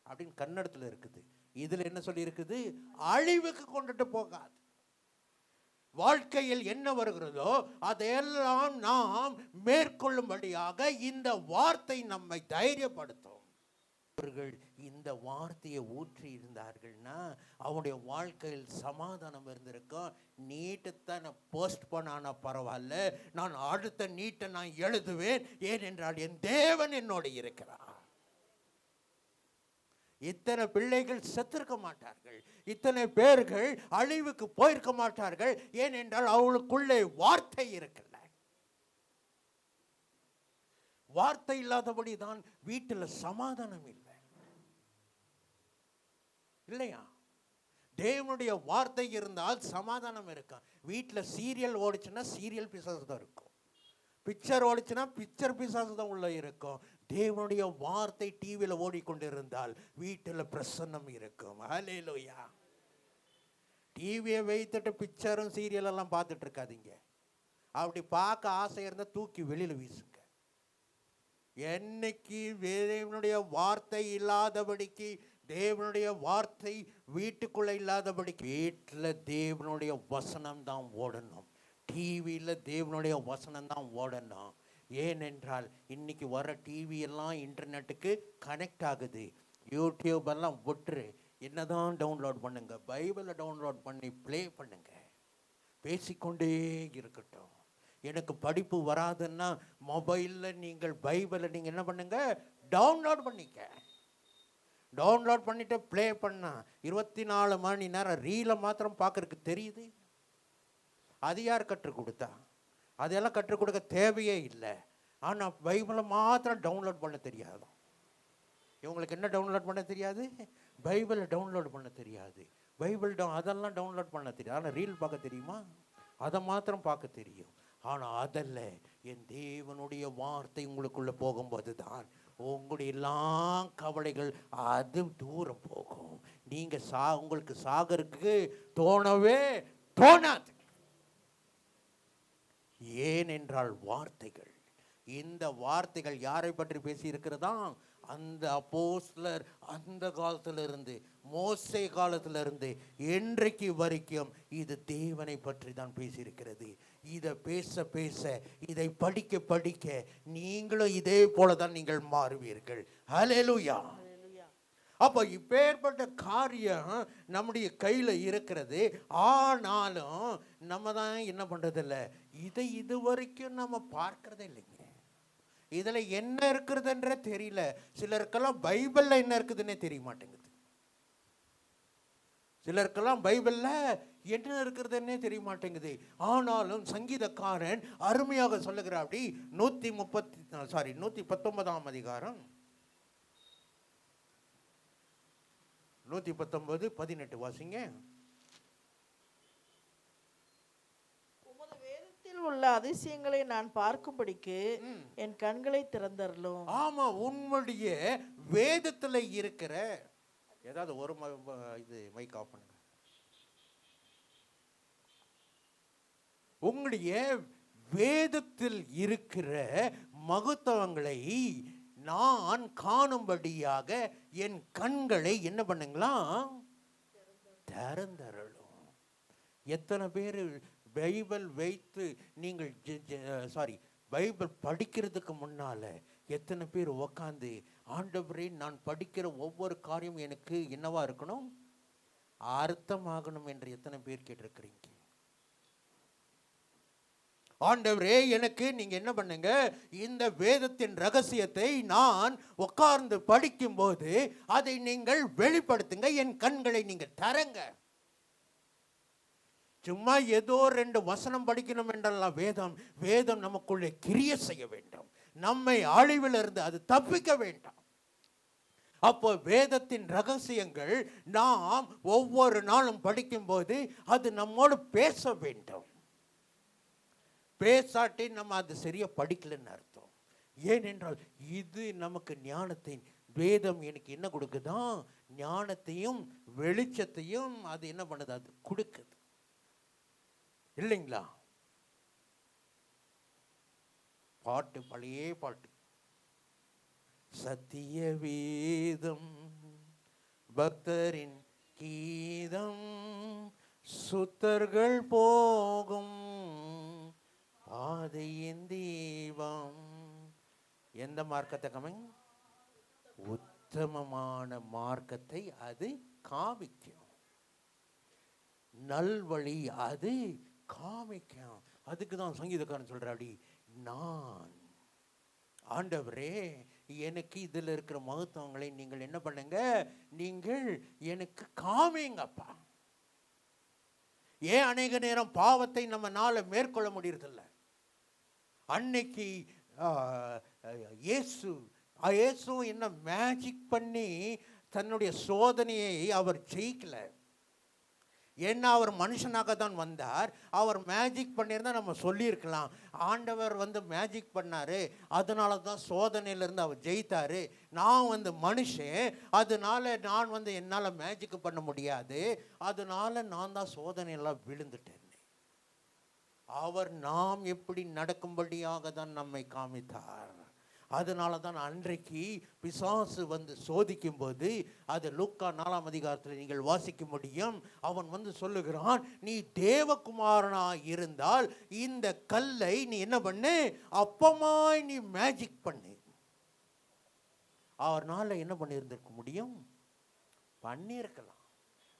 Speaker 1: அப்படின்னு கன்னடத்தில் இருக்குது. இதுல என்ன சொல்லி இருக்குது? அழிவுக்கு கொண்டுட்டு போகாது. வாழ்க்கையில் என்ன வருகிறதோ அதையெல்லாம் நாம் மேற்கொள்ளும்படியாக இந்த வார்த்தை நம்மை தைரியப்படுத்தும். அவர்கள் இந்த வார்த்தையை ஊற்றி இருந்தார்கள்னா அவனுடைய வாழ்க்கையில் சமாதானம் இருந்திருக்கும். நீட்டுத்தான் போஸ்ட் பண்ணானா பரவாயில்ல, நான் அடுத்த நீட்டை நான் எழுதுவேன், ஏனென்றால் என் தேவன் என்னோடு இருக்கிறார். இத்தனை பிள்ளைகள் செத்திருக்க மாட்டார்கள், இத்தனை பேர்கள் அழிவுக்கு போயிருக்க மாட்டார்கள், ஏனென்றால் அவளுக்குள்ளே வார்த்தை இருக்கல. வார்த்தை இல்லாதபடி தான் வீட்டில் சமாதானம் இல்லை, இல்லையா? தேவனுடைய வார்த்தை இருந்தால் சமாதானம் இருக்கும். வீட்டில் சீரியல் ஓடிச்சுன்னா சீரியல் பிசாசு தான் இருக்கும், பிக்சர் ஓடிச்சுன்னா பிக்சர் பிசாசு தான் உள்ள இருக்கும். தேவனுடைய வார்த்தை டிவியில் ஓடிக்கொண்டிருந்தால் வீட்டில் பிரசன்னம் இருக்கும். ஹல்லேலூயா. டிவியை வைத்துட்டு பிக்சரும் சீரியல் எல்லாம் பார்த்துட்டு இருக்காதீங்க. அப்படி பார்க்க ஆசை இருந்தால் தூக்கி வெளியில் வீசுங்க. என்னைக்கு தேவனுடைய வார்த்தை இல்லாதபடிக்கு, தேவனுடைய வார்த்தை வீட்டுக்குள்ள இல்லாதபடிக்கு, வீட்டில் தேவனுடைய வசனம் தான் ஓடணும், டிவியில் தேவனுடைய வசனம் தான் ஓடணும். ஏனென்றால் இன்னைக்கு வர டிவி எல்லாம் இன்டர்நெட்டுக்கு கனெக்ட் ஆகுது. யூடியூப் எல்லாம் விட்டுரு, என்னதான் டவுன்லோட் பண்ணுங்க, பைபிளை டவுன்லோட் பண்ணி ப்ளே பண்ணுங்க, பேசிக்கொண்டே இருக்கட்டும். எனக்கு படிப்பு வராதுன்னா மொபைலில் நீங்கள் பைபிளை நீங்கள் என்ன பண்ணுங்க, டவுன்லோட் பண்ணிக்க. டவுன்லோட் பண்ணிட்டு ப்ளே பண்ணா 24 மணி நேரம் ரீலை மாத்திரம் பார்க்கறதுக்கு தெரியுது. அது யார் கற்றுக் கொடுத்தா? அதெல்லாம் கற்றுக் கொடுக்க தேவையே இல்லை. ஆனால் பைபிளை மாத்திரம் டவுன்லோட் பண்ண தெரியாது. இவங்களுக்கு என்ன டவுன்லோட் பண்ண தெரியாது? பைபிளை டவுன்லோட் பண்ண தெரியாது. பைபிள் அதெல்லாம் டவுன்லோட் பண்ண தெரியாது. ஆனால் ரீல் பார்க்க தெரியுமா? அதை மாத்திரம் பார்க்க தெரியும். ஆனால் அதல்ல, என் தேவனுடைய வார்த்தை உங்களுக்குள்ள போகும்போது தான் உங்களுடைய எல்லா கவலைகள் அது தூரம் போகும். நீங்க உங்களுக்கு சாகருக்கு தோணவே தோணாது. ஏனென்றால் வார்த்தைகள் இந்த வார்த்தைகள் யாரை பற்றி பேசி இருக்கிறதா? அந்த அப்போஸ்தலர் அந்த காலத்துல இருந்து, மோசே காலத்துல இருந்து என்றைக்கு வரைக்கும் இது தேவனை பற்றி தான் பேசியிருக்கிறது. இதை பேச பேச, இதை படிக்க படிக்க நீங்களும் இதே போல தான் நீங்கள் மாறுவீர்கள். ஹல்லேலூயா. அப்போ இப்பேற்பட்ட காரியம் நம்முடைய கையில் இருக்கிறது. ஆனாலும் நம்ம தான் என்ன பண்ணுறதில்ல, இதை இது வரைக்கும் நம்ம பார்க்கறதே இல்லைங்க. இதில் என்ன இருக்குதுன்ற தெரியல. சிலருக்கெல்லாம் பைபிளில் என்ன இருக்குதுன்னே தெரிய மாட்டேங்குது. சிலருக்கெல்லாம் பைபிளில் என்ன இருக்கிறதுன்னே தெரிய மாட்டேங்குது. ஆனாலும் சங்கீதக்காரன் அருமையாக சொல்லுகிறார். அப்படி 119 அதிகாரம் 119:18 வாசிங்க.
Speaker 4: உமது வேதத்தில் உள்ள அதிசயங்களை நான் பார்க்கும்படிக்கு என் கண்களை திறந்தருளும்.
Speaker 1: ஆமா, உன்னுடைய வேதத்துல இருக்கிற ஏதாவது ஒரு இது மைக் ஆஃப் பண்ணுங்க. உங்களுடைய வேதத்தில் இருக்கிற மகத்துவங்களை நான் காணும்படியாக என் கண்களை என்ன பண்ணுங்களாம்? திறந்தருளும். எத்தனை பேர் பைபிள் வைத்து நீங்கள் பைபிள் படிக்கிறதுக்கு முன்னால எத்தனை பேர் உக்காந்து, ஆண்டவரே நான் படிக்கிற ஒவ்வொரு காரியம் எனக்கு என்னவா இருக்கணும்? அர்த்தமாகணும் என்று எத்தனை பேர் கேட்டிருக்கிறீங்க? ஆண்டவரே எனக்கு நீங்க என்ன பண்ணுங்க, இந்த வேதத்தின் ரகசியத்தை நான் உட்கார்ந்து படிக்கும் போது அதை நீங்கள் வெளிப்படுத்துங்க, என் கண்களை நீங்க தரங்க. சும்மா ஏதோ 2 வசனம் படிக்கணும் என்றெல்லாம் வேதம் நமக்குள்ளே கிரியை செய்ய வேண்டும். நம்மை அழிவிலிருந்து அது தப்பிக்க வேண்டாம். அப்போ வேதத்தின் ரகசியங்கள் நாம் ஒவ்வொரு நாளும் படிக்கும் போது அது நம்மோடு பேச வேண்டும். பேசாட்டி நம்ம அது சரியா படிக்கலன்னு அர்த்தம். ஏனென்றால் இது நமக்கு ஞானத்தின் வேதம் எனக்கு என்ன கொடுக்குதான்? ஞானத்தையும் வெளிச்சத்தையும் அது என்ன பண்ணுது? அது கொடுக்குது இல்லைங்களா? பாட்டு, பழைய பாட்டு, சத்திய வேதம் பக்தரின் கீதம், சுத்தர்கள் போகும் பாதையின் தீபம். எந்த மார்க்கத்தை காமிக்கும்? உத்தமமான மார்க்கத்தை அது காமிக்கும். நல்வழி அது காமிக்கும். அதுக்கு தான் சங்கீதக்காரன் சொல்றாடி, நான் ஆண்டவரே எனக்கு இதில் இருக்கிற மகத்துவங்களை நீங்கள் என்ன பண்ணுங்க, நீங்கள் எனக்கு காமிங்கப்பா. ஏன் அநேக நேரம் பாவத்தை நம்மனால மேற்கொள்ள முடியறதில்ல? அன்னைக்கு இயேசு என்ன மேஜிக் பண்ணி தன்னுடைய சோதனையை அவர் ஜெயிக்கல. ஏன்னா அவர் மனுஷனாக தான் வந்தார். அவர் மேஜிக் பண்ணியிருந்தா நம்ம சொல்லியிருக்கலாம், ஆண்டவர் மேஜிக் பண்ணாரு, அதனால தான் சோதனையிலேருந்து அவர் ஜெயித்தாரு. நான் மனுஷன், அதனால நான் என்னால் மேஜிக் பண்ண முடியாது, அதனால நான் தான் சோதனையெல்லாம் விழுந்துட்டேன். அவர் நாம் எப்படி நடக்கும்படியாக தான் நம்மை காமித்தார். அதனால தான் அன்றைக்கு பிசாசு சோதிக்கும் போது, அது லூக்கா 4ஆம் அதிகாரத்தில் நீங்கள் வாசிக்க முடியும். அவன் சொல்லுகிறான், நீ தேவகுமாரனாய் இருந்தால் இந்த கல்லை நீ என்ன பண்ணு, அப்பமாய் நீ மேஜிக் பண்ணு. அவர்னால என்ன பண்ணியிருந்திருக்க முடியும்? பண்ணியிருக்கலாம்.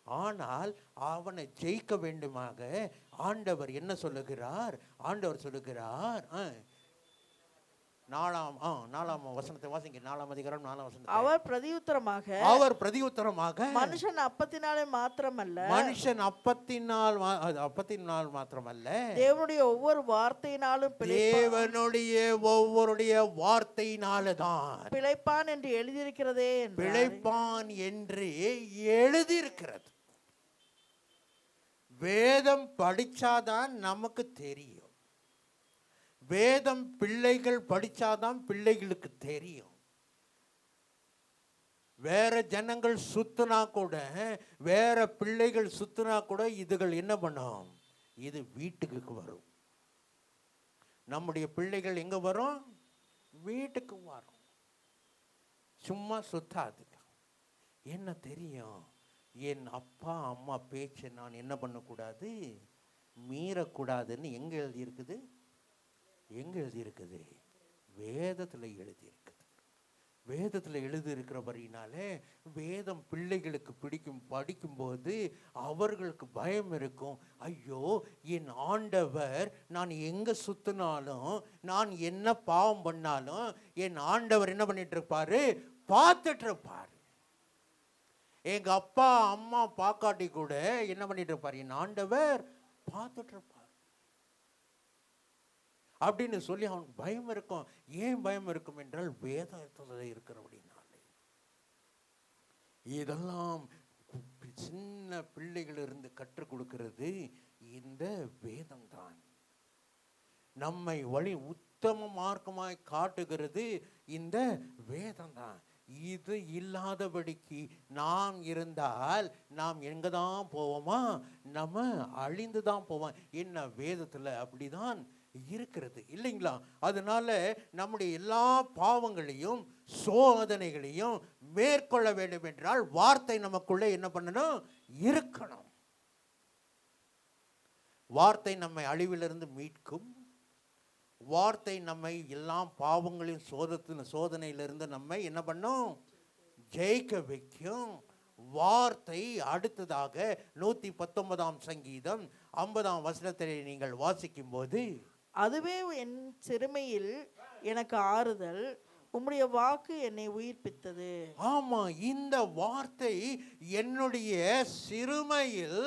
Speaker 1: ஆனால் அவனை ஜெயிக்க வேண்டுமாக ஆண்டவர் என்ன சொல்லுகிறார்? ஆண்டவர் சொல்லுகிறார், 4ஆம் வசனத்தை வாசிங்க. 4ஆம் அதிகாரம் 4ஆம் வசனம்.
Speaker 4: அவர் பிரதியுத்தரமாக
Speaker 1: மனுஷன் அப்பத்தினாலே மாத்திரமல்ல,
Speaker 4: தேவனுடைய ஒவ்வொரு வார்த்தையினாலும்
Speaker 1: தான்
Speaker 4: பிழைப்பான் என்று எழுதியிருக்கிறதே.
Speaker 1: பிழைப்பான் என்று எழுதியிருக்கிறது. வேதம் படிச்சாதான் நமக்கு தெரியும். வேதம் பிள்ளைகள் படிச்சாதான் பிள்ளைகளுக்கு தெரியும். வேற ஜனங்கள் சுத்தினா கூட, வேற பிள்ளைகள் சுத்தினா கூட இதுகள் என்ன பண்ணும்? இது வீட்டுக்கு வரும். நம்முடைய பிள்ளைகள் எங்க வரும்? வீட்டுக்கு வரும். சும்மா சுத்தாது. என்ன தெரியும், என் அப்பா அம்மா பேச்சை நான் என்ன பண்ணக்கூடாது, மீறக்கூடாதுன்னு எங்க எழுதியிருக்குது? எங்க எழுதியிருக்குது? வேதத்தில் எழுதியிருக்குது. வேதத்தில் எழுதியிருக்கிறபடினாலே வேதம் பிள்ளைகளுக்கு படிக்கும்போது அவர்களுக்கு பயம் இருக்கும். ஐயோ, என் ஆண்டவர் நான் எங்கே சுற்றினாலும், நான் என்ன பாவம் பண்ணாலும் என் ஆண்டவர் என்ன பண்ணிட்டு இருப்பாரு? பார்த்துட்டு இருப்பார். எங்க அப்பா அம்மா பார்க்காட்டி கூட என்ன பண்ணிட்டு இருப்பார்? என் ஆண்டவர் பார்த்துட்டு இருப்பார் அப்படின்னு சொல்லி அவனுக்கு பயம் இருக்கும். ஏன் பயம் இருக்கும் என்றால் வேதத்தில் இருக்கிறபடினாலே. இதெல்லாம் சின்ன பிள்ளைகளிலிருந்து கற்றுக் கொடுக்கிறது இந்த வேதம் தான். நம்மை வழி உத்தம மார்க்கமாய் காட்டுகிறது இந்த வேதம் தான். இது இல்லாதபடிக்கு நாம் இருந்தால் நாம் எங்க தான் போவோமா? நம்ம அழிந்து தான் போவோம். என்ன வேதத்தில் அப்படிதான் இருக்கிறது இல்லைங்களா? அதனால நம்முடைய எல்லா பாவங்களையும் சோதனைகளையும் மேற்கொள்ள வேண்டும் என்றால் வார்த்தை நமக்குள்ளே என்ன பண்ணணும்? இருக்கணும். வார்த்தை நம்மை அழிவிலிருந்து மீட்கும். வார்த்தை நம்மை எல்லா பாவங்களின் சோதனையிலிருந்து நம்மை என்ன பண்ணும்? ஜெயிக்க வைக்கும். வார்த்தை அடுத்ததாக 119 சங்கீதம் 50 நீங்கள் வாசிக்கும் போது,
Speaker 4: அதுவே என் சிறுமையில் எனக்கு ஆறுதல், உம்முடைய வாக்கு என்னை உயிர்ப்பித்தது.
Speaker 1: ஆமா, இந்த வார்த்தை என்னுடைய சிறுமையில்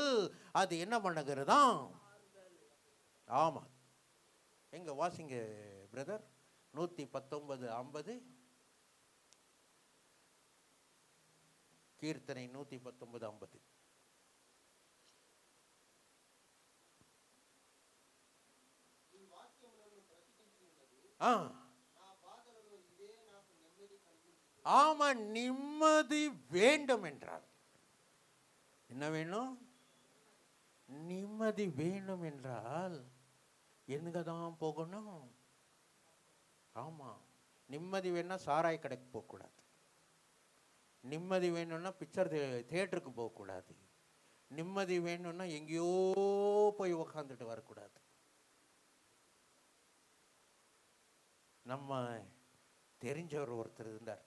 Speaker 1: அது என்ன பண்ணுகிறதா? ஆமா, எங்க வாசிங்க பிரதர். 119:50 கீர்த்தனை 119:50. ஆமா, நிம்மதி வேண்டும் என்றார். என்ன வேணும்? நிம்மதி வேண்டும் என்றால் எங்க தான் போகணும்? ஆமா, நிம்மதி வேணும்னா சாராய் கடைக்கு போகக்கூடாது. நிம்மதி வேணும்னா பிக்சர் தியேட்டருக்கு போகக்கூடாது. நிம்மதி வேணும்னா எங்கேயோ போய் உக்காந்துட்டு வரக்கூடாது. நம்ம தெரிஞ்சவர் ஒருத்தர் இருந்தார்.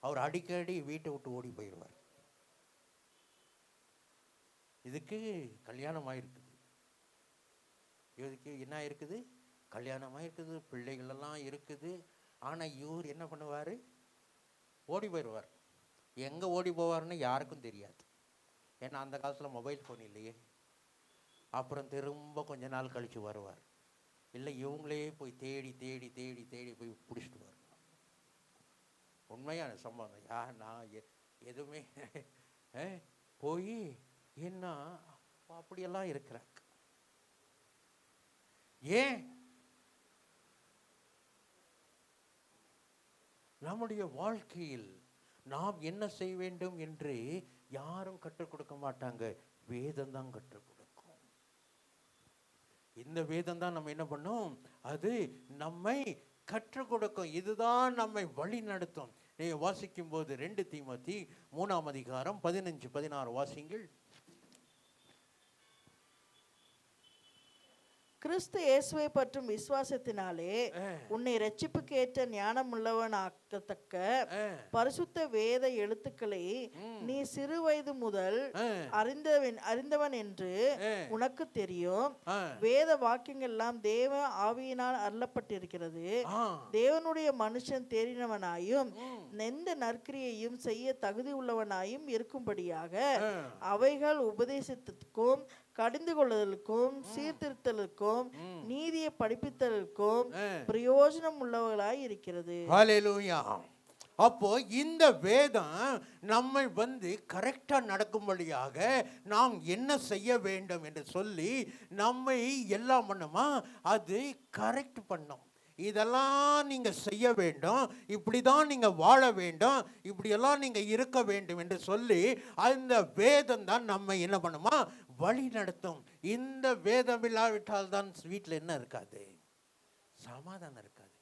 Speaker 1: அவர் அடிக்கடி வீட்டை விட்டு ஓடி போயிடுவார். இதுக்கு கல்யாணம் ஆயிருக்குது. இதுக்கு என்ன இருக்குது? கல்யாணம் ஆயிருக்குது, பிள்ளைகள் எல்லாம் இருக்குது. ஆனால் இவர் என்ன பண்ணுவார்? ஓடி போயிடுவார். எங்கே ஓடி போவார்னு யாருக்கும் தெரியாது. ஏன்னா அந்த காலத்தில் மொபைல் ஃபோன் இல்லையே. அப்புறம் திரும்ப கொஞ்ச நாள் கழித்து வருவார். இல்லை, இவங்களே போய் தேடி தேடி தேடி தேடி போய் பிடிச்சிட்டு வருவார். உண்மையான சம்பவம். நான் எதுவுமே போய் என்ன அப்படியெல்லாம் இருக்கிறாங்க. ஏன்? நம்முடைய வாழ்க்கையில் நாம் என்ன செய்ய வேண்டும் என்று யாரும் கற்றுக் கொடுக்க மாட்டாங்க. வேதம் தான் கற்றுக் கொடுக்கும். இந்த வேதம் தான் நம்ம என்ன பண்ணும்? அது நம்மை கற்றுக் கொடுக்கும். இதுதான் நம்மை வழி நடத்தும். நீங்க வாசிக்கும் போது 2 தீமோத்தி 3:15-16 வாசிங்கள்.
Speaker 4: கிறிஸ்து இயேசுவை பற்றும் விசுவாசத்தினாலே உன்னை ரட்சிப்புக்கு ஏற்ற ஞானம் உள்ளவன் ஆக்கத்தக்க பரிசுத்த வேத எழுத்துக்களை நீ சிறு வயது முதல் அறிந்தவன் என்று உனக்கு தெரியும். வேத வாக்கியங்கள் எல்லாம் தேவ ஆவியினால் அருளப்பட்டிருக்கிறது. தேவனுடைய மனுஷன் தேறினவனாயும் எந்த நற்கிரியையும் செய்ய தகுதி உள்ளவனாயும் இருக்கும்படியாக அவைகள் உபதேசத்திற்கும் கடிந்து கொள்ளுதலுக்கும் சீர்திருத்தலுக்கும் நீதியை படிப்பித்தலுக்கும் பிரயோஜனம் உள்ளவர்களாய் இருக்கிறது.
Speaker 1: ஹல்லேலூயா. அப்போ இந்த வேதம் நம்மை கரெக்டா நடக்கும்படியாக நாம் என்ன செய்ய வேண்டும் என்று சொல்லி நம்மை எல்லாம் பண்ணுமா? அது கரெக்ட் பண்ணும். இதெல்லாம் நீங்க செய்ய வேண்டும், இப்படிதான் நீங்க வாழ வேண்டும், இப்படியெல்லாம் நீங்க இருக்க வேண்டும் என்று சொல்லி அந்த வேதம் தான் நம்ம என்ன பண்ணுமா? வழி நடத்தும். இந்த வேதம் இல்லாவிட்டால் தான் வீட்டில் என்ன இருக்காது? சமாதானம் இருக்காது.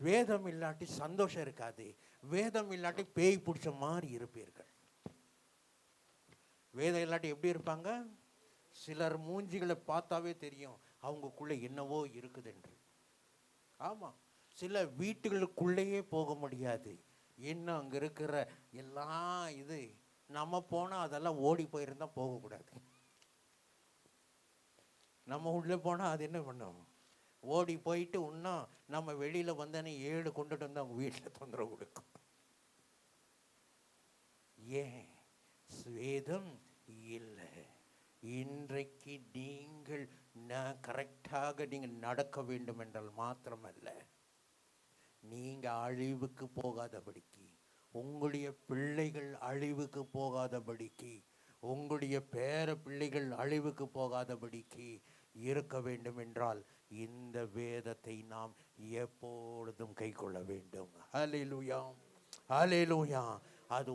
Speaker 1: வேதம் இல்லாட்டி சந்தோஷம் இருக்காது. வேதம் இல்லாட்டி பேய் பிடிச்ச மாதிரி இருப்பீர்கள். வேதம் இல்லாட்டி எப்படி இருப்பாங்க? சிலர் மூஞ்சிகளை பார்த்தாவே தெரியும் அவங்களுக்குள்ள என்னவோ இருக்குது என்று. ஆமா, சில வீட்டுகளுக்குள்ளேயே போக முடியாது. இன்னும் அங்க இருக்கிற எல்லாம் இது நம்ம போனா அதெல்லாம் ஓடி போயிருந்தா போகக்கூடாது. நம்ம உள்ளே போனா அது என்ன பண்ணும்? ஓடி போயிட்டு இன்னும் நம்ம வெளியில வந்தனே 7 கொண்டுட்டு வந்து அவங்க வீட்டில் தொந்தரவு கொடுக்கும். ஏன்? வேதம் இல்லை. இன்றைக்கு நீங்கள் கரெக்டாக நீங்கள் நடக்க வேண்டும் என்றால் மாத்திரமல்ல, நீங்க அழிவுக்கு போகாதபடிக்கு, உங்களுடைய பிள்ளைகள் அழிவுக்கு போகாதபடிக்கு, உங்களுடைய பேர பிள்ளைகள் அழிவுக்கு போகாதபடிக்கு இருக்க வேண்டும் என்றால் இந்த வேதத்தை நாம் எப்பொழுதும் கை கொள்ள வேண்டும். ஹல்லேலூயா, ஹல்லேலூயா. அது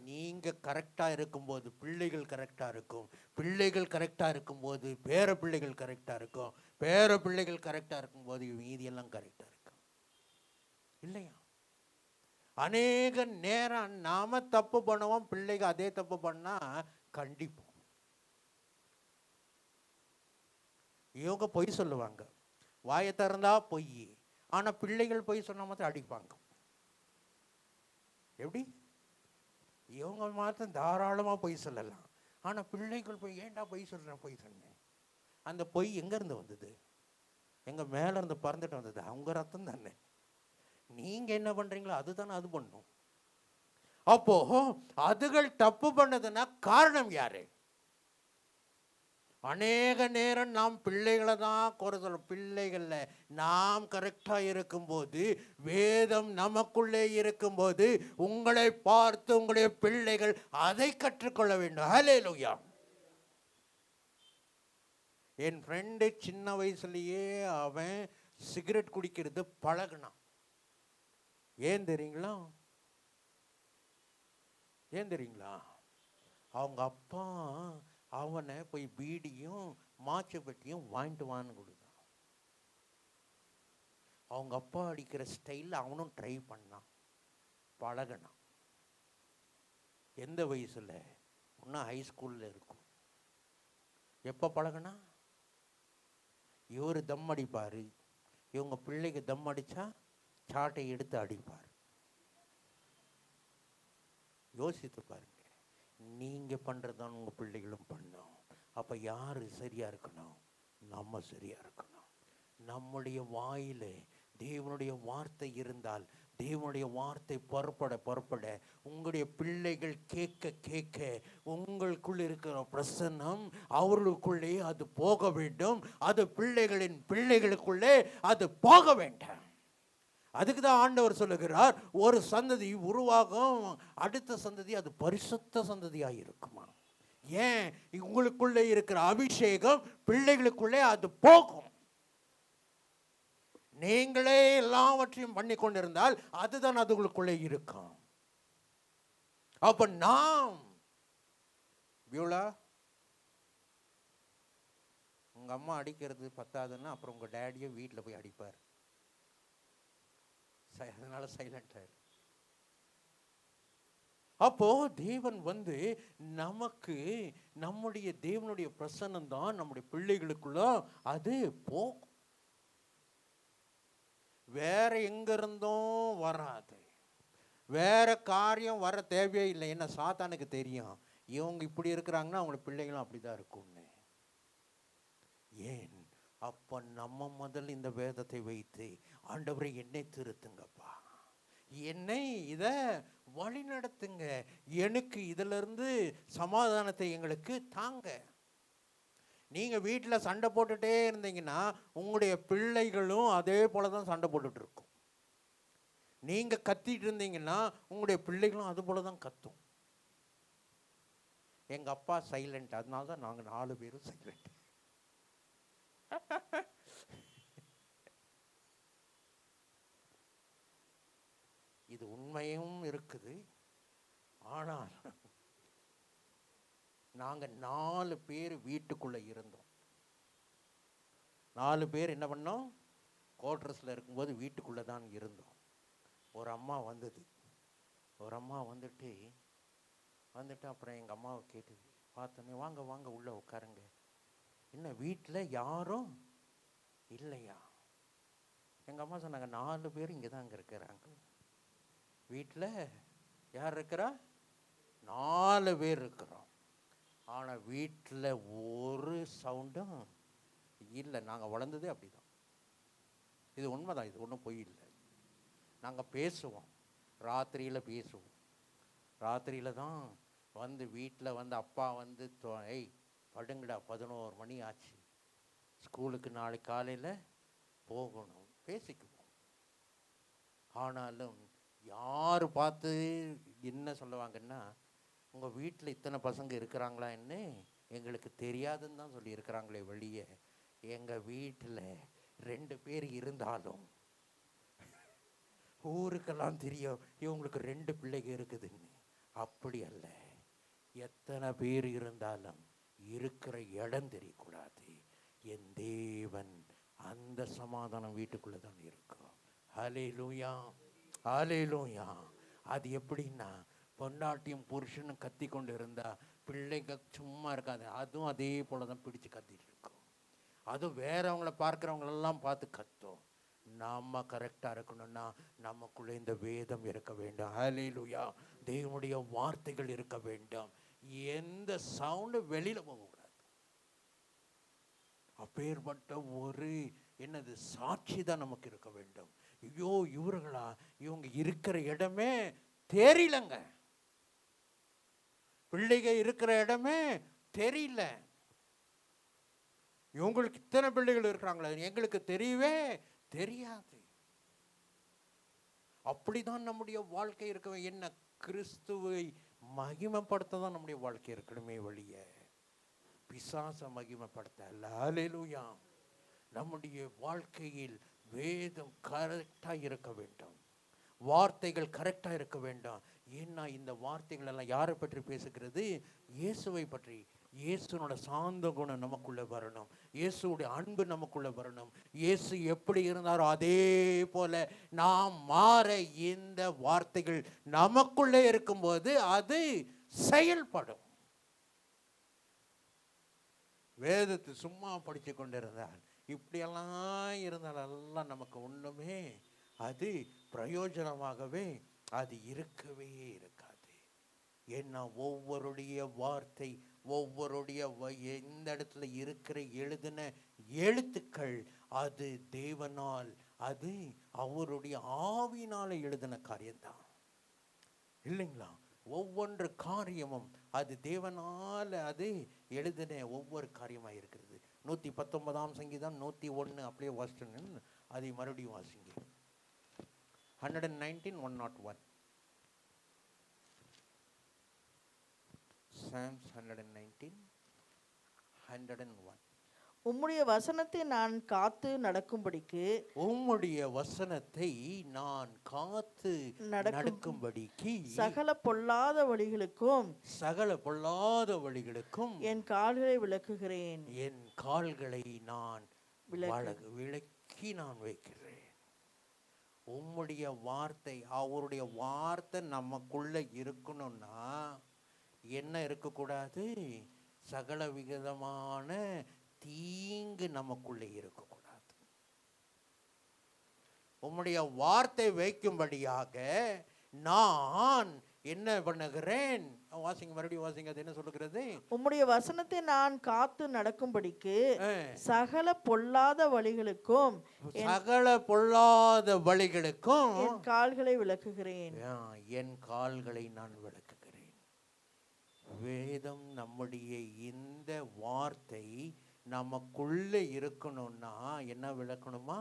Speaker 1: நீங்க கரெக்டா இருக்கும்போது பிள்ளைகள் கரெக்டா இருக்கும், பிள்ளைகள் கரெக்டா இருக்கும்போது பேர பிள்ளைகள் கரெக்டா இருக்கும், பேர பிள்ளைகள் கரெக்டா இருக்கும்போது மீதியெல்லாம் கரெக்டா இருக்கும். இல்லையா? அநேக நேரம் நாம தப்பு பண்ணுவோம், பிள்ளைங்க அதே தப்பு பண்ணா கண்டிப்போம். இவங்க பொய் சொல்லுவாங்க, வாயை திறந்தா பொய். ஆனா பிள்ளைகள் பொய் சொன்னா மாத்திரம் அடிப்பாங்க. எப்படி? இவங்க மாத்திரம் தாராளமா பொய் சொல்லலாம், ஆனா பிள்ளைகள் போய் ஏன்டா பொய் சொல்றேன், பொய் சொன்னேன். அந்த பொய் எங்க இருந்து வந்தது? எங்க மேல இருந்து பறந்துட்டு வந்தது. அவங்க ரத்தம் தானே. நீங்க என்ன பண்றீங்களோ அதுதானே அது பண்ணும். அப்போ அதுகள் தப்பு பண்ணதுன்னா காரணம் யாரு? அநேக நேரம் நாம் பிள்ளைகளை தான் குறை சொல்றோம். பிள்ளைகள்ல நாம் கரெக்டா இருக்கும்போது, வேதம் நமக்குள்ளே இருக்கும்போது, உங்களை பார்த்து உங்களுடைய பிள்ளைகள் அதை கற்றுக்கொள்ள வேண்டும். ஹல்லேலூயா. என் ஃப்ரெண்டு சின்ன வயசுலயே அவன் சிகரெட் குடிக்கிறது பழகினான். ஏன் தெரியுங்களா? ஏன் தெரியுங்களா? அவங்க அப்பா அவனை போய் பீடியும் மாச்சு பெட்டியும் வாங்கிட்டு வான்னு கொடுத்தான். அவங்க அப்பா அடிக்கிற ஸ்டைலில் அவனும் ட்ரை பண்ணான், பழகினான். எந்த வயசுல? இன்னும் ஹைஸ்கூலில் இருக்கும். எப்போ பழகினா? இவர் தம் அடிப்பார், இவங்க பிள்ளைக்கு தம் அடித்தா சாட்டை எடுத்து அடிப்பார். யோசித்து பாருங்க. நீங்க பண்றதுதான் உங்க பிள்ளைகளும் பண்ணும். அப்ப யாரு சரியா இருக்கணும்? நம்ம சரியா இருக்கணும். நம்முடைய வாயில தேவனுடைய வார்த்தை இருந்தால், தேவனுடைய வார்த்தை புறப்பட உங்களுடைய பிள்ளைகள் கேட்க கேட்க உங்களுக்குள்ள இருக்கிற பிரசன்னம் அவர்களுக்குள்ளே அது போக வேண்டும். அது பிள்ளைகளின் பிள்ளைகளுக்குள்ளே அது போக வேண்டும். அதுக்கு தான் ஆண்டவர் சொல்லுகிறார், ஒரு சந்ததி உருவாகும், அடுத்த சந்ததி அது பரிசுத்த சந்ததியாக இருக்குமா. ஏன்? உங்களுக்குள்ளே இருக்கிற அபிஷேகம் பிள்ளைகளுக்குள்ளே அது போகும். நீங்களே எல்லாவற்றையும் பண்ணி கொண்டிருந்தால் அதுதான் அதுகளுக்குள்ளே இருக்கும். அப்ப நாம் பியூலா, உங்க அம்மா அடிக்கிறது பத்தாதுன்னா அப்புறம் உங்க டேடியை வீட்டில் போய் அடிப்பார். அதனால சைலண்டா இரு. அப்போ தேவன் நமக்கு நம்முடைய தேவனுடைய பிரசன்னம் தான் நம்முடைய பிள்ளைகளுக்குள்ள அது போகும். வேற எங்க இருந்தும் வராது. வேற காரியம் வர தேவையே இல்லை. என்ன, சாத்தானுக்கு தெரியும் இவங்க இப்படி இருக்கிறாங்கன்னா அவங்க பிள்ளைகளும் அப்படிதான் இருக்கும்னு. ஏன்? அப்ப நம்ம முதல்ல இந்த வேதத்தை வைத்து, ஆண்டவரை என்னை திருத்துங்கப்பா, என்னை இத வழி நடத்துங்க, எனக்கு இதுல இருந்து சமாதானத்தை எங்களுக்கு தாங்க. நீங்க வீட்டுல சண்டை போட்டுட்டே இருந்தீங்கன்னா உங்களுடைய பிள்ளைகளும் அதே போலதான் சண்டை போட்டுட்டு இருக்கும். நீங்க கத்திட்டு இருந்தீங்கன்னா உங்களுடைய பிள்ளைகளும் அது போலதான் கத்தும். எங்க அப்பா சைலண்ட், அதனாலதான் நாங்க 4 பேரும் சைலண்ட். இது உண்மையும் இருக்குது. ஆனால் நாங்க 4 பேர் வீட்டுக்குள்ள இருந்தோம். 4 பேர் என்ன பண்ணோம்? குவார்டர்ஸ்ல இருக்கும்போது வீட்டுக்குள்ள தான் இருந்தோம். ஒரு அம்மா வந்தது. ஒரு அம்மா வந்துட்டு அப்புறம் எங்கள் அம்மாவை கேட்டுது. பார்த்தோன்னே, வாங்க வாங்க உள்ளே உட்காருங்க. என்ன வீட்டில் யாரும் இல்லையா? எங்கள் அம்மா சொன்னாங்க, 4 பேர் இங்கே தான் இருக்கிறாங்க. வீட்டில் யார் இருக்கிறா? 4 பேர் இருக்கிறோம். ஆனால் வீட்டில் ஒரு சவுண்டும் இல்லை. நாங்கள் வளர்ந்ததே அப்படி தான். இது உண்மைதான், இது ஒன்றும் பொய் இல்லை. நாங்கள் பேசுவோம், ராத்திரியில் பேசுவோம். ராத்திரியில் தான் வந்து வீட்டில் வந்து அப்பா வந்து ஏய் படுங்கடா, 11 மணி ஆச்சு, ஸ்கூலுக்கு நாளைக்கு காலையில் போகணும், பேசிக்குவோம். ஆனாலும் யார் பார்த்து என்ன சொல்லுவாங்கன்னா, உங்கள் வீட்டில் இத்தனை பசங்க இருக்கிறாங்களான்னு எங்களுக்கு தெரியாதுன்னு தான் சொல்லி இருக்கிறாங்களே வெளியே. எங்கள் வீட்டில் 2 பேர் இருந்தாலும் ஊருக்கெல்லாம் தெரியும் இவங்களுக்கு 2 பிள்ளைங்க இருக்குதுன்னு. அப்படி அல்ல, எத்தனை பேர் இருந்தாலும் இருக்கிற இடம் தெரியக்கூடாது. என் தேவன் அந்த சமாதானம் வீட்டுக்குள்ளே தான் இருக்கும். ஹல்லேலூயா, ஹல்லேலூயா. அது எப்படின்னா, பொண்டாட்டியும் புருஷனும் கத்தி கொண்டு இருந்தா பிள்ளைங்க சும்மா இருக்காது. அதுவும் அதே போல தான் பிடிச்சு கத்திட்டு இருக்கும். அதுவும் வேறவங்கள பார்க்குறவங்களெல்லாம் பார்த்து கத்தும். நம்ம கரெக்டாக இருக்கணும்னா நமக்குள்ளே இந்த வேதம் இருக்க வேண்டும். ஹல்லேலூயா. தேவனுடைய வார்த்தைகள் இருக்க வேண்டும். எந்த சவுண்டு வெளியில் போகக்கூடாது. அப்பேற்பட்ட ஒரு சாட்சி தான் நமக்கு இருக்க வேண்டும். ஐயோ இவர்களா, இவங்க இருக்கிற இடமே தெரியலங்க, பிள்ளைங்க இருக்கிற இடமே தெரியல, இவங்களுக்கு இத்தனை பிள்ளைகள் இருக்கிறாங்களா எங்களுக்கு தெரியவே தெரியாது. அப்படிதான் நம்முடைய வாழ்க்கை இருக்க. என்ன கிறிஸ்துவை மகிமைப்படுத்த தான் நம்முடைய வாழ்க்கை இருக்கணுமே வழிய பிசாச மகிமைப்படுத்த அல்ல. ஹல்லேலூயா. நம்முடைய வாழ்க்கையில் வேதம் கரெக்டாக இருக்க வேண்டும், வார்த்தைகள் கரெக்டாக இருக்க வேண்டும். ஏன்னா இந்த வார்த்தைகள் எல்லாம் யாரை பற்றி பேசுகிறது? இயேசுவை பற்றி. இயேசுனோட சாந்த குணம் நமக்குள்ள வரணும், இயேசுடைய அன்பு நமக்குள்ள வரணும். இயேசு எப்படி இருந்தாரோ அதே போல நாம் மாற இந்த வார்த்தைகள் நமக்குள்ளே இருக்கும்போது அது செயல்படும். வேதத்தை சும்மா படித்து கொண்டிருந்தால், இப்படியெல்லாம் இருந்தாலெல்லாம் நமக்கு ஒன்றுமே அது பிரயோஜனமாகவே அது இருக்கவே இருக்காது. ஏன்னா ஒவ்வொருடைய வார்த்தை, ஒவ்வொருடைய எந்த இடத்துல இருக்கிற எழுதின எழுத்துக்கள் அது தேவனால், அது அவருடைய ஆவினால எழுதின காரியம்தான் இல்லைங்களா? ஒவ்வொன்று காரியமும் அது தேவனால அது எழுதின ஒவ்வொரு காரியமாக இருக்கிறது. 119ஆம் சங்கீதம் 101 அப்படியே வாசிச்சு அதை மறுபடியும் வாசிங்க. 119 101 Psalms 119 101.
Speaker 4: உம்முடைய வசனத்தை நான் காத்து நடக்கும்படிக்கு,
Speaker 1: உம்முடைய வசனத்தை நான் காத்து நடக்கும்படிக்கு,
Speaker 4: சகல பொல்லாத வழிகளுக்கும் என் கால்களை விலக்குகிறேன்.
Speaker 1: என் கால்களை நான் விலக்கி நான் வைக்கிறேன். உம்முடைய வார்த்தை, அவருடைய வார்த்தை நமக்குள்ள இருக்கணும்னா என்ன இருக்கக்கூடாது? சகல விதமான தீங்கு நமக்குள்ளே இருக்கக்கூடாது. உம்முடைய வார்த்தை வைக்கும்படியாக நான் என்ன பண்ணுகிறேன்? வாசிங்க, மறுபடியும் வாசிங்க. அது என்ன சொல்லுகிறது?
Speaker 4: உம்முடைய வசனத்தை நான் காத்து நடக்கும்படிக்கு சகல பொல்லாத வழிகளுக்கும் என் கால்களை விலக்குகிறேன்.
Speaker 1: என் கால்களை நான் விலக்குகிறேன். வேதம், நம்முடைய இந்த வார்த்தை நமக்குள்ள இருக்கணும்னா என்ன விளக்கணுமா?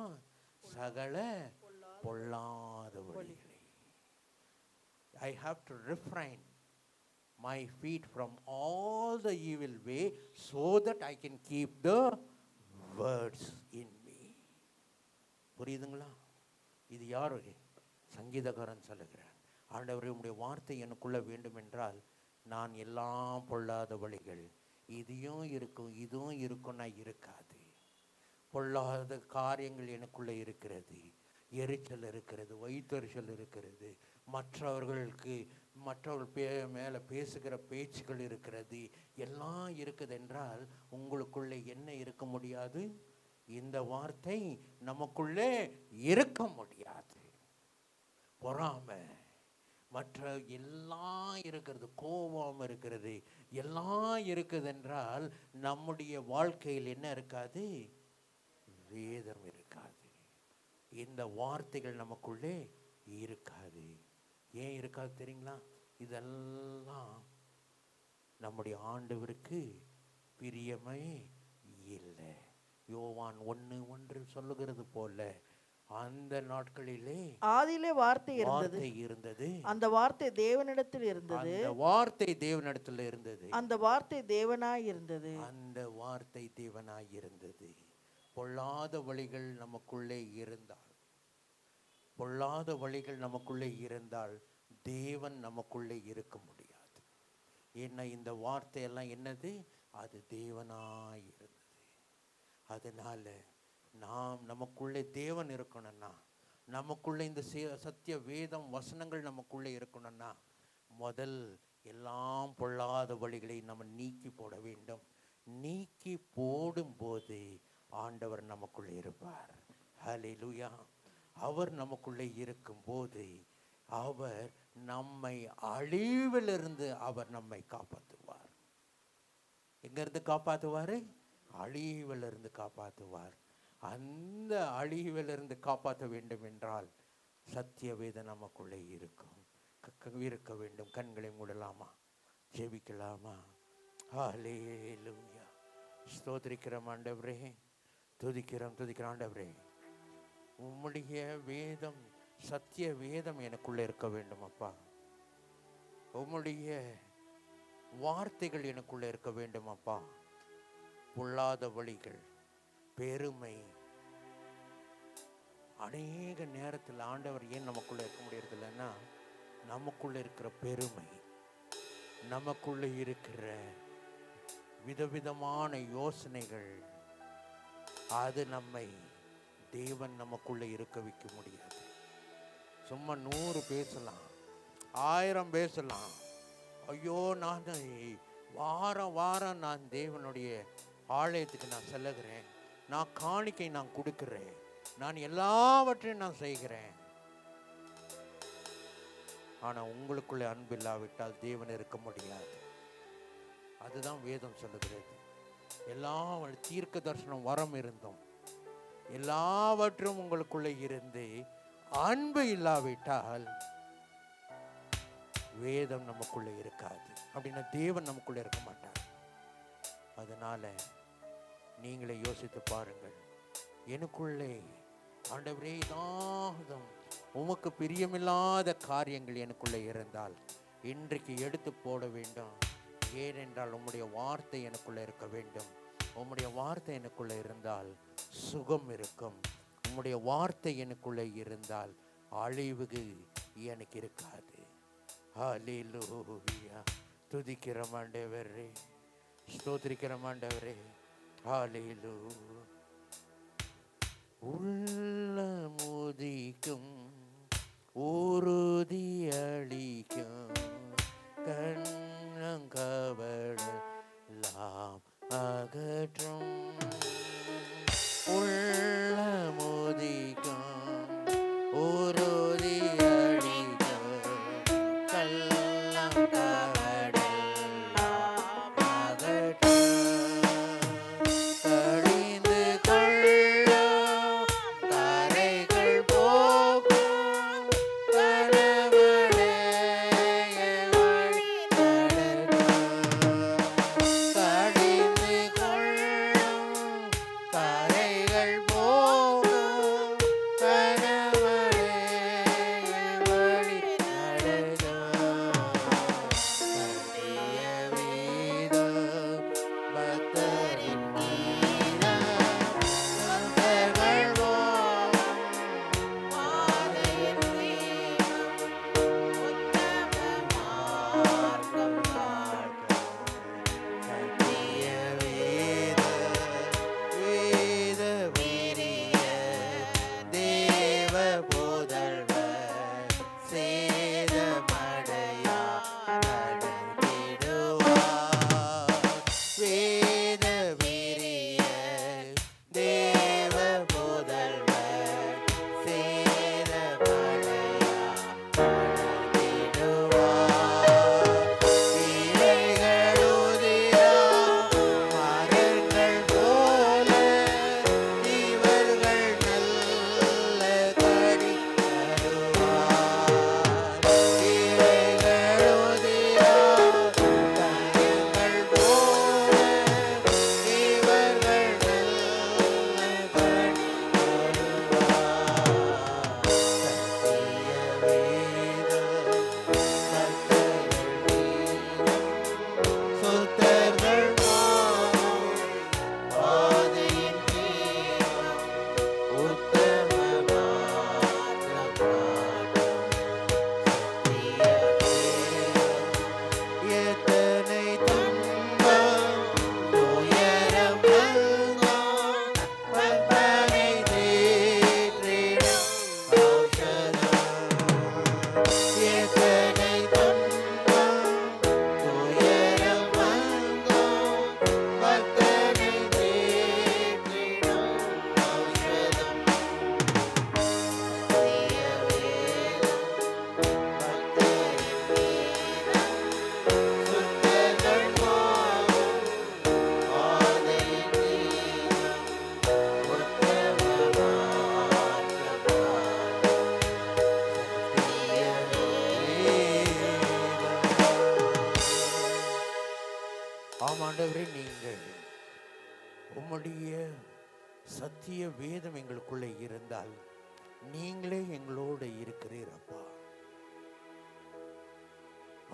Speaker 1: சகல பொல்லாத வழிகளை. I have to refrain my feet from all the evil way so that I can keep the words in me. புரியுதுங்களா? இது யாரு? சங்கீதக்காரன் சொல்லுகிறான், ஆண்டவரே உம்முடைய வார்த்தை எனக்குள்ள வேண்டும் என்றால் நான் எல்லாம் பொல்லாத வழிகள், இதையும் இருக்கும் இதுவும் இருக்கும்னா இருக்காது. பொல்லாத காரியங்கள் எனக்குள்ளே இருக்கிறது, எரிச்சல் இருக்கிறது, வயிற்றெரிச்சல் இருக்கிறது, மற்றவர்கள் மேலே பேசுகிற பேச்சுகள் இருக்கிறது, எல்லாம் இருக்குது என்றால் உங்களுக்குள்ளே என்ன இருக்க முடியாது? இந்த வார்த்தை நமக்குள்ளே இருக்க முடியாது. பொறாமை, மற்ற எல்லாம் இருக்கிறது, கோபம் இருக்கிறது, எல்லாம் இருக்குது என்றால் நம்முடைய வாழ்க்கையில் என்ன இருக்காது? வேதம் இருக்காது. இந்த வார்த்தைகள் நமக்குள்ளே இருக்காது. ஏன் இருக்காது தெரியுங்களா? இதெல்லாம் நம்முடைய ஆண்டவருக்கு பிரியமே இல்லை. யோவான் 1:1 சொல்லுகிறது போல, அந்த நாட்களிலே
Speaker 4: ஆதியிலே வார்த்தை
Speaker 1: இருந்தது,
Speaker 4: அந்த வார்த்தை தேவனிடத்தில் இருந்தது,
Speaker 1: அந்த வார்த்தை தேவனிடத்தில் இருந்தது,
Speaker 4: அந்த வார்த்தை தேவனாய் இருந்தது,
Speaker 1: அந்த வார்த்தை தேவனாய் இருந்தது. பொல்லாத வழிகள் நமக்குள்ளே இருந்தால் தேவன் நமக்குள்ளே இருக்க முடியாது. ஏன்னா இந்த வார்த்தையெல்லாம் என்னது? அது தேவனாய் இருந்தது. அதனால நமக்குள்ளே தேவன் இருக்கணும்னா, நமக்குள்ளே இந்த சத்திய வேதம் வசனங்கள் நமக்குள்ளே இருக்கணும்னா, முதல் எல்லாம் பொல்லாத வழிகளை நம்ம நீக்கி போட வேண்டும். நீக்கி போடும்போது ஆண்டவர் நமக்குள்ளே இருப்பார். ஹல்லேலூயா. அவர் நமக்குள்ளே இருக்கும்போது அவர் நம்மை அழிவிலிருந்து அவர் நம்மை காப்பாற்றுவார். எங்கிருந்து காப்பாற்றுவார்? அழிவிலிருந்து காப்பாற்றுவார். அந்த அழிவிலிருந்து காப்பாற்ற வேண்டும் என்றால் சத்திய வேதம் நமக்குள்ளே இருக்க வேண்டும். கண்களை மூடலாமா? ஜெபிக்கலாமா? ஹல்லேலூயா. ஸ்தோத்திரிக்கிறோம் ஆண்டவரே, துதிக்கிறோம் ஆண்டவரே. உம்முடைய வேதம், சத்திய வேதம் எனக்குள்ளே இருக்க வேண்டும் அப்பா. உம்முடைய வார்த்தைகள் எனக்குள்ளே இருக்க வேண்டும் அப்பா. பொல்லாத வழிகள், பெருமை, அநேக நேரத்தில் ஆண்டவர் ஏன் நமக்குள்ளே இருக்க முடியறது இல்லைன்னா, நமக்குள்ளே இருக்கிற பெருமை, நமக்குள்ளே இருக்கிற விதவிதமான யோசனைகள், அது நம்மை தேவன் நமக்குள்ளே இருக்க வைக்க முடியாது. சும்மா 100 பேசலாம், 1000 பேசலாம். ஐயோ, நான் வாரம் நான் தேவனுடைய ஆலயத்துக்கு நான் செல்லுகிறேன், நான் காணிக்கை நான் கொடுக்கிறேன், நான் எல்லாவற்றையும் நான் செய்கிறேன். ஆனால் உங்களுக்குள்ளே அன்பு இல்லாவிட்டால் தேவன் இருக்க முடியாது. அதுதான் வேதம் சொல்லுகிறது. தீர்க்க தரிசனம் வரம் இருந்தும் எல்லாவற்றும் உங்களுக்குள்ளே இருந்து அன்பு இல்லாவிட்டால் வேதம் நமக்குள்ளே இருக்காது. அப்படின்னா தேவன் நமக்குள்ளே இருக்க மாட்டார். அதனால நீங்களே யோசித்து பாருங்கள். எனக்குள்ளே ஆண்டவரே தாகம், உமக்கு பிரியமில்லாத காரியங்கள் எனக்குள்ளே இருந்தால் இன்றைக்கு எடுத்து போட வேண்டும். ஏனென்றால் உம்முடைய வார்த்தை எனக்குள்ளே இருக்க வேண்டும். உம்முடைய வார்த்தை எனக்குள்ளே இருந்தால் சுகம் இருக்கும். உம்முடைய வார்த்தை எனக்குள்ளே இருந்தால் அழிவுக்கு எனக்கு இருக்காது. ஹல்லேலூயா. துதிக்கிறோம் ஆண்டவரே, ஸ்தோத்திரிக்கிறோம் ஆண்டவரே. ஹல்லேலூயா. உள்ளமுதிக்கும் உறுதி அளிக்கும் கண்ணங்கவடலாம் அகற்றும். உள்ளமுதிக்கும் உறுதி அளிக்கும் கள்ளங்கவடலாம் அகற்றும். கழிந்து வேதம் எங்களுக்குள்ளே இருந்தால் நீங்களே எங்களோடு இருக்கிறீர் அப்பா.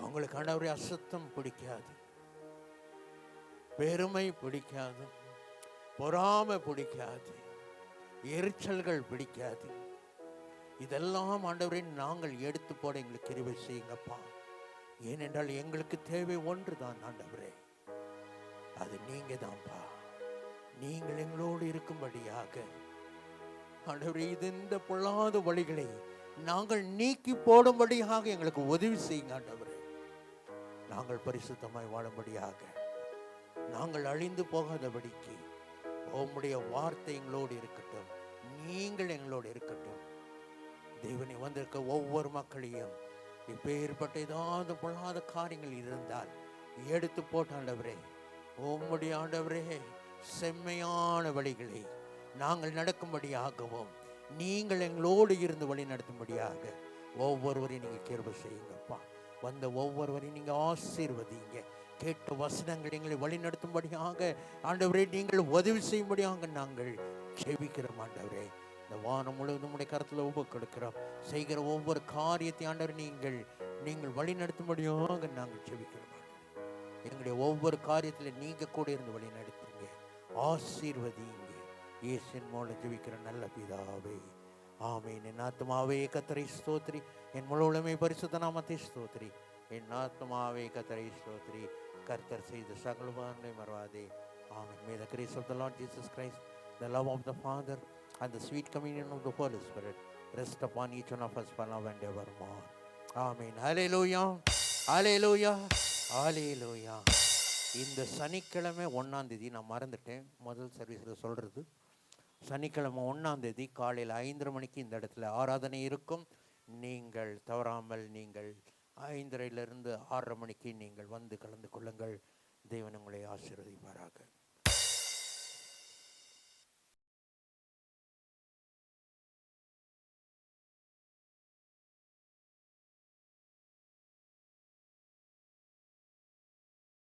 Speaker 1: உங்களுக்கு ஆண்டவரே அசுத்தம் பிடிக்காது, பெருமை பிடிக்காது, பொறாமை பிடிக்காது, எரிச்சல்கள் பிடிக்காது. இதெல்லாம் ஆண்டவரே நாங்கள் எடுத்து போட எங்களுக்கு கிருபை செய்யுங்கப்பா. ஏனென்றால் எங்களுக்கு தேவை ஒன்று தான் ஆண்டவரே, அது நீங்க தான்ப்பா. நீங்கள் எங்களோடு இருக்கும்படியாக ஆண்டவரே இந்த பொல்லாத வழிகளை நாங்கள் நீக்கி போடும்படியாக எங்களுக்கு உதவி செய்யுங்க ஆண்டவரே. நாங்கள் பரிசுத்தமாய் வாழும்படியாக, நாங்கள் அழிந்து போகாதபடிக்கு உம்முடைய வார்த்தை எங்களோடு இருக்கட்டும், நீங்கள் எங்களோடு இருக்கட்டும். தேவனை வந்திருக்க ஒவ்வொரு மக்களையும் இப்பேற்பட்ட ஏதாவது பொல்லாத காரியங்கள் இருந்தால் எடுத்து போட்ட ஆண்டவரே, உம்முடைய ஆண்டவரே செம்மையான வழிகளை நாங்கள் நடக்கும்படியாகவும், நீங்கள் எங்களோடு இருந்து வழி நடத்தும்படியாக ஒவ்வொருவரையும் நீங்கள் கிருபை செய்யுங்கப்பா. வந்த ஒவ்வொருவரையும் நீங்கள் ஆசீர்வதிங்க. கேட்ட வசனங்கள் எங்களை வழி நடத்தும்படியாக ஆண்டவரே நீங்கள் உதவி செய்யும்படியாக நாங்கள் ஜெபிக்கிறோம் ஆண்டவரே. இந்த வானம் முழுவதும் உடைய கருத்தில் ஒப்புக்கொடுக்கிறோம். செய்கிற ஒவ்வொரு காரியத்தை ஆண்டவரே நீங்கள் வழி நடத்தும்படியாக நாங்கள் ஜெபிக்கிறோம். எங்களுடைய ஒவ்வொரு காரியத்தில் நீங்கள் கூட இருந்து வழி நடத்துங்க, ஆசீர்வதிங்க. இயேசுவின் மூலம் ஜெபிக்கிற நல்ல பிதாவே, ஆமென். என் ஆத்துமாவே கர்த்தரை ஸ்தோத்திரி, என் முழுவதுமே பரிசுத்த நாமத்தை ஸ்தோத்திரி. என் ஆத்துமாவே கர்த்தரை ஸ்தோத்திரி, கர்த்தர் செய்த சகல உபகாரங்களை மறவாதே. ஆமென். May the grace of the Lord Jesus Christ, the love of the Father, and the sweet communion of the Holy Spirit rest upon each one of us for now and evermore. Amen. Hallelujah. Hallelujah. Hallelujah. இந்த சனிக்கிழமை 1ஆம் தேதி நான் மறந்துட்டேன் முதல் சர்வீஸில் சொல்கிறது. சனிக்கிழமை 1ஆம் தேதி காலையில் 5:30 மணிக்கு இந்த இடத்துல ஆராதனை இருக்கும். நீங்கள் தவறாமல் நீங்கள் 5:30 to 6:30 மணிக்கு நீங்கள் வந்து கலந்து கொள்ளுங்கள். தேவன் உங்களை ஆசீர்வதிப்பாராக.